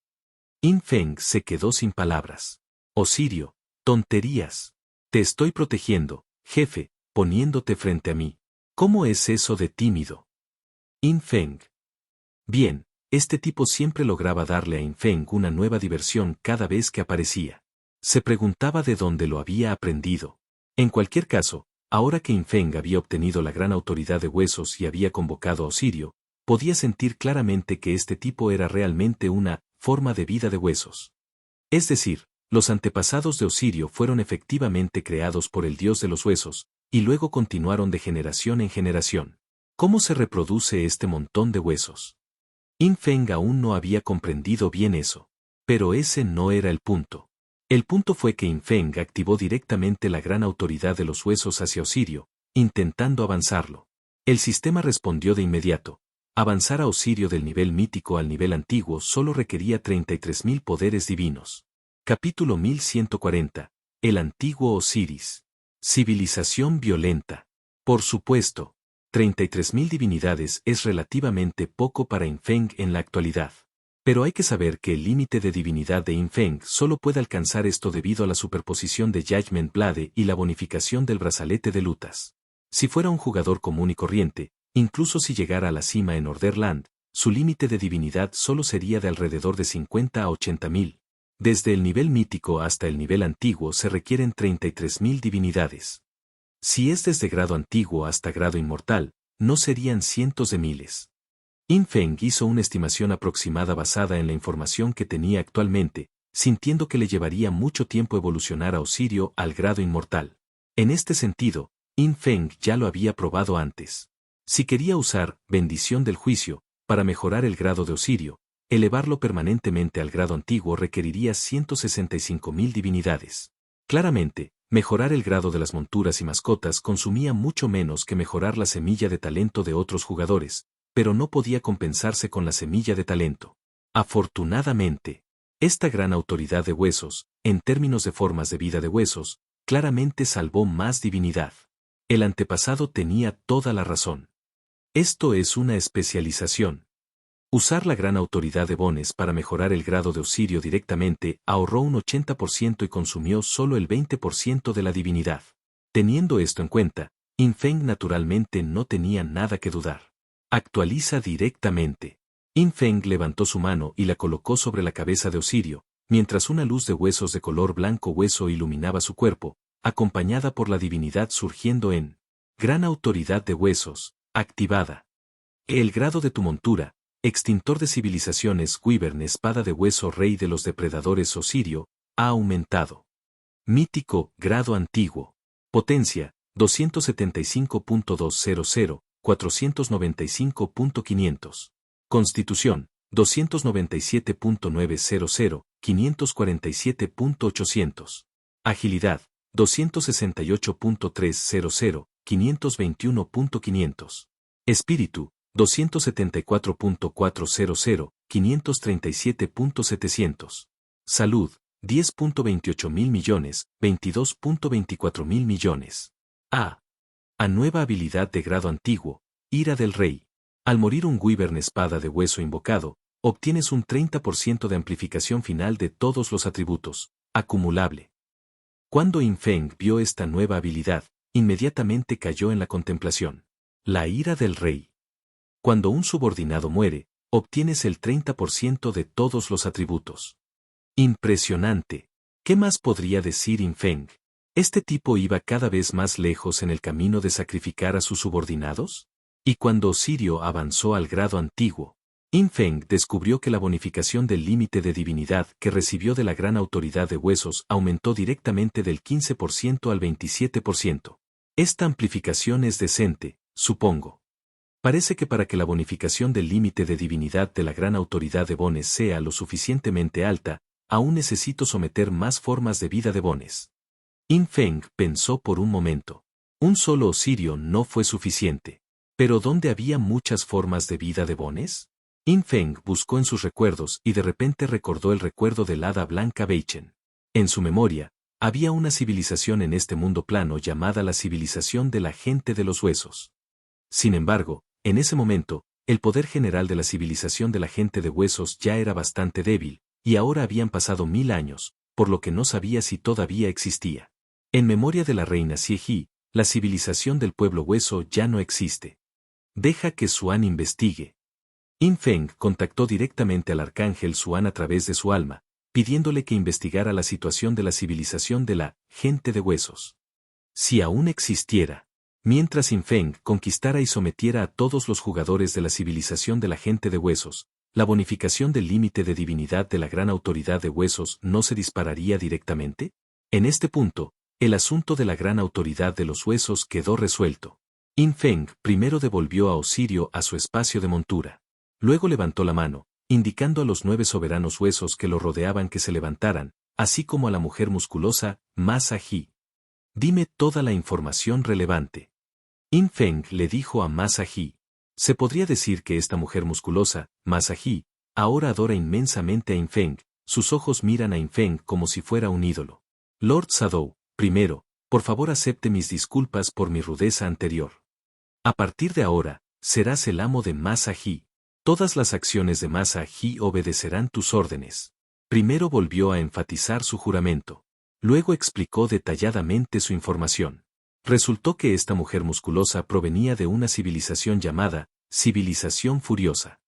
S1: In Feng se quedó sin palabras. Osirio, tonterías. Te estoy protegiendo, jefe, poniéndote frente a mí. ¿Cómo es eso de tímido? In Feng. Bien, este tipo siempre lograba darle a In Feng una nueva diversión cada vez que aparecía. Se preguntaba de dónde lo había aprendido. En cualquier caso, ahora que In Feng había obtenido la gran autoridad de huesos y había convocado a Osirio, podía sentir claramente que este tipo era realmente una forma de vida de huesos. Es decir, los antepasados de Osirio fueron efectivamente creados por el dios de los huesos, y luego continuaron de generación en generación. ¿Cómo se reproduce este montón de huesos? In Feng aún no había comprendido bien eso. Pero ese no era el punto. El punto fue que In Feng activó directamente la gran autoridad de los huesos hacia Osirio, intentando avanzarlo. El sistema respondió de inmediato. Avanzar a Osirio del nivel mítico al nivel antiguo solo requería 33.000 poderes divinos. Capítulo 1140. El antiguo Osiris. Civilización violenta. Por supuesto, 33.000 divinidades es relativamente poco para In Feng en la actualidad. Pero hay que saber que el límite de divinidad de In Feng solo puede alcanzar esto debido a la superposición de Judgment Blade y la bonificación del brazalete de lutas. Si fuera un jugador común y corriente, incluso si llegara a la cima en Orderland, su límite de divinidad solo sería de alrededor de 50 a 80.000. Desde el nivel mítico hasta el nivel antiguo se requieren 33.000 divinidades. Si es desde grado antiguo hasta grado inmortal, no serían cientos de miles. In Feng hizo una estimación aproximada basada en la información que tenía actualmente, sintiendo que le llevaría mucho tiempo evolucionar a Osirio al grado inmortal. En este sentido, In Feng ya lo había probado antes. Si quería usar bendición del juicio para mejorar el grado de Osirio, elevarlo permanentemente al grado antiguo requeriría 165.000 divinidades. Claramente, mejorar el grado de las monturas y mascotas consumía mucho menos que mejorar la semilla de talento de otros jugadores, pero no podía compensarse con la semilla de talento. Afortunadamente, esta gran autoridad de huesos, en términos de formas de vida de huesos, claramente salvó más divinidad. El antepasado tenía toda la razón. Esto es una especialización. Usar la gran autoridad de Bones para mejorar el grado de Osirio directamente ahorró un 80% y consumió solo el 20% de la divinidad. Teniendo esto en cuenta, In Feng naturalmente no tenía nada que dudar. Actualiza directamente. In Feng levantó su mano y la colocó sobre la cabeza de Osirio, mientras una luz de huesos de color blanco hueso iluminaba su cuerpo, acompañada por la divinidad surgiendo en Gran Autoridad de Huesos, activada. El grado de tu montura, extintor de civilizaciones Wyvern espada de hueso rey de los depredadores Osirio, ha aumentado. Mítico, grado antiguo. Potencia, 275.200, 495.500. Constitución, 297.900, 547.800. Agilidad, 268.300, 521.500. Espíritu, 274.400, 537.700. Salud, 10.28 mil millones, 22.24 mil millones. A nueva habilidad de grado antiguo, Ira del Rey. Al morir un Wyvern espada de hueso invocado, obtienes un 30% de amplificación final de todos los atributos, acumulable. Cuando Yin Feng vio esta nueva habilidad, inmediatamente cayó en la contemplación. La ira del rey. Cuando un subordinado muere, obtienes el 30% de todos los atributos. Impresionante. ¿Qué más podría decir Yin Feng? ¿Este tipo iba cada vez más lejos en el camino de sacrificar a sus subordinados? Y cuando Osirio avanzó al grado antiguo, Yin Feng descubrió que la bonificación del límite de divinidad que recibió de la gran autoridad de huesos aumentó directamente del 15% al 27%. Esta amplificación es decente, supongo. Parece que para que la bonificación del límite de divinidad de la gran autoridad de Bones sea lo suficientemente alta, aún necesito someter más formas de vida de Bones. Yin Feng pensó por un momento. Un solo Osirio no fue suficiente. ¿Pero dónde había muchas formas de vida de Bones? Yin Feng buscó en sus recuerdos y de repente recordó el recuerdo del hada blanca Beichen. En su memoria, había una civilización en este mundo plano llamada la civilización de la gente de los huesos. Sin embargo, en ese momento, el poder general de la civilización de la gente de huesos ya era bastante débil, y ahora habían pasado 1000 años, por lo que no sabía si todavía existía. En memoria de la reina Xie, la civilización del pueblo hueso ya no existe. Deja que Xuan investigue. Yin Feng contactó directamente al arcángel Xuan a través de su alma, pidiéndole que investigara la situación de la civilización de la gente de huesos. Si aún existiera. Mientras Yin Feng conquistara y sometiera a todos los jugadores de la civilización de la gente de huesos, ¿la bonificación del límite de divinidad de la gran autoridad de huesos no se dispararía directamente? En este punto, el asunto de la gran autoridad de los huesos quedó resuelto. Yin Feng primero devolvió a Osirio a su espacio de montura. Luego levantó la mano, indicando a los 9 soberanos huesos que lo rodeaban que se levantaran, así como a la mujer musculosa, Masa Ji. Dime toda la información relevante. Yin Feng le dijo a Masa Ji. Se podría decir que esta mujer musculosa, Masa Ji, ahora adora inmensamente a Yin Feng, sus ojos miran a Yin Feng como si fuera un ídolo. Lord Sadou, primero, por favor acepte mis disculpas por mi rudeza anterior. A partir de ahora, serás el amo de Masa Ji. Todas las acciones de Masa Ji obedecerán tus órdenes. Primero volvió a enfatizar su juramento. Luego explicó detalladamente su información. Resultó que esta mujer musculosa provenía de una civilización llamada Civilización Furiosa.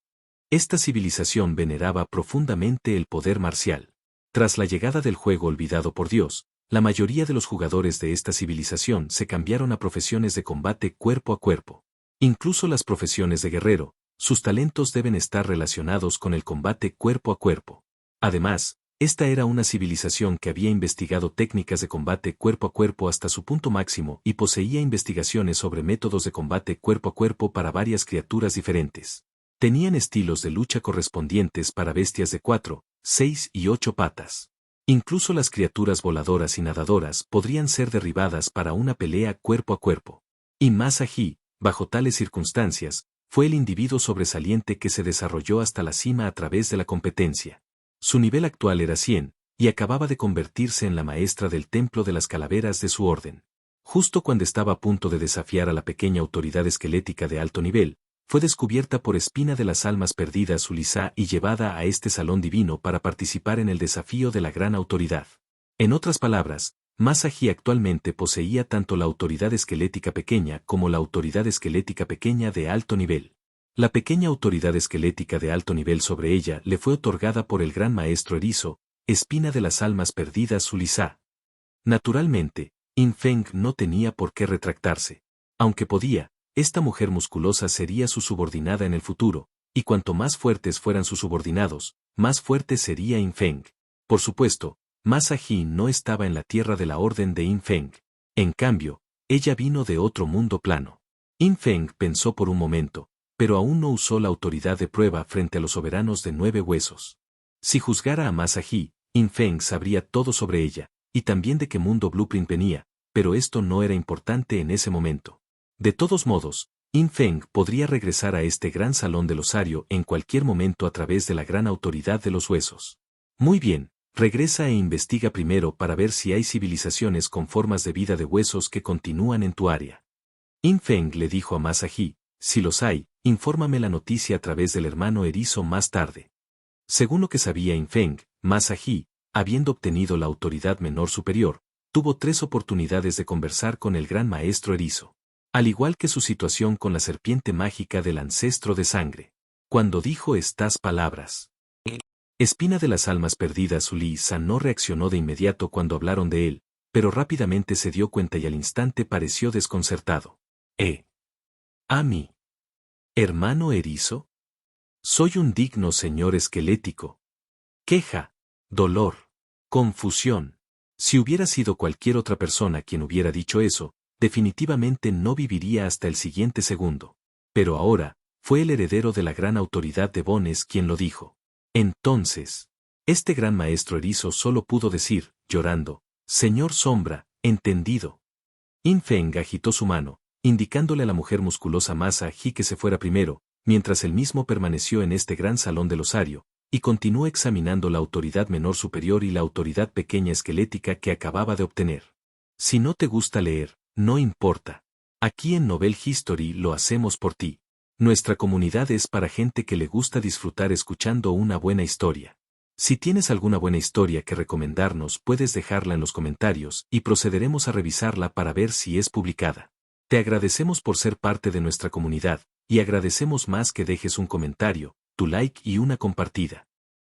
S1: Esta civilización veneraba profundamente el poder marcial. Tras la llegada del juego olvidado por Dios, la mayoría de los jugadores de esta civilización se cambiaron a profesiones de combate cuerpo a cuerpo. Incluso las profesiones de guerrero, sus talentos deben estar relacionados con el combate cuerpo a cuerpo. Además, esta era una civilización que había investigado técnicas de combate cuerpo a cuerpo hasta su punto máximo y poseía investigaciones sobre métodos de combate cuerpo a cuerpo para varias criaturas diferentes. Tenían estilos de lucha correspondientes para bestias de 4, 6 y 8 patas. Incluso las criaturas voladoras y nadadoras podrían ser derribadas para una pelea cuerpo a cuerpo. Y Masa Ji, bajo tales circunstancias, fue el individuo sobresaliente que se desarrolló hasta la cima a través de la competencia. Su nivel actual era 100, y acababa de convertirse en la maestra del templo de las calaveras de su orden. Justo cuando estaba a punto de desafiar a la pequeña autoridad esquelética de alto nivel, fue descubierta por Espina de las Almas Perdidas Ulisa y llevada a este salón divino para participar en el desafío de la gran autoridad. En otras palabras, Masa Ji actualmente poseía tanto la autoridad esquelética pequeña como la autoridad esquelética pequeña de alto nivel. La pequeña autoridad esquelética de alto nivel sobre ella le fue otorgada por el gran maestro erizo, Espina de las Almas Perdidas Ulisa. Naturalmente, Yin Feng no tenía por qué retractarse. Aunque podía, esta mujer musculosa sería su subordinada en el futuro, y cuanto más fuertes fueran sus subordinados, más fuerte sería Yin Feng. Por supuesto, Masa Ji no estaba en la tierra de la orden de Yin Feng. En cambio, ella vino de otro mundo plano. Yin Feng pensó por un momento, pero aún no usó la autoridad de prueba frente a los soberanos de 9 huesos. Si juzgara a Masa Ji, Infeng sabría todo sobre ella, y también de qué mundo Blueprint venía, pero esto no era importante en ese momento. De todos modos, Infeng podría regresar a este gran salón del osario en cualquier momento a través de la gran autoridad de los huesos. Muy bien, regresa e investiga primero para ver si hay civilizaciones con formas de vida de huesos que continúan en tu área. Infeng le dijo a Masahi, si los hay, infórmame la noticia a través del hermano erizo más tarde. Según lo que sabía Infeng, Masahi, habiendo obtenido la autoridad menor superior, tuvo 3 oportunidades de conversar con el gran maestro erizo. Al igual que su situación con la serpiente mágica del ancestro de sangre. Cuando dijo estas palabras. Espina de las almas perdidas, Uli-san no reaccionó de inmediato cuando hablaron de él, pero rápidamente se dio cuenta y al instante pareció desconcertado. ¿A mí? ¿Hermano erizo? Soy un digno señor esquelético. Queja, dolor, confusión. Si hubiera sido cualquier otra persona quien hubiera dicho eso, definitivamente no viviría hasta el siguiente segundo. Pero ahora, fue el heredero de la gran autoridad de Bones quien lo dijo. Entonces, este gran maestro erizo solo pudo decir, llorando, Señor Sombra, entendido. Infeng agitó su mano, indicándole a la mujer musculosa Masahi que se fuera primero, mientras él mismo permaneció en este gran salón del osario, y continuó examinando la autoridad menor superior y la autoridad pequeña esquelética que acababa de obtener. Si no te gusta leer, no importa. Aquí en Novel History lo hacemos por ti. Nuestra comunidad es para gente que le gusta disfrutar escuchando una buena historia. Si tienes alguna buena historia que recomendarnos, puedes dejarla en los comentarios y procederemos a revisarla para ver si es publicada. Te agradecemos por ser parte de nuestra comunidad, y agradecemos más que dejes un comentario, tu like y una compartida.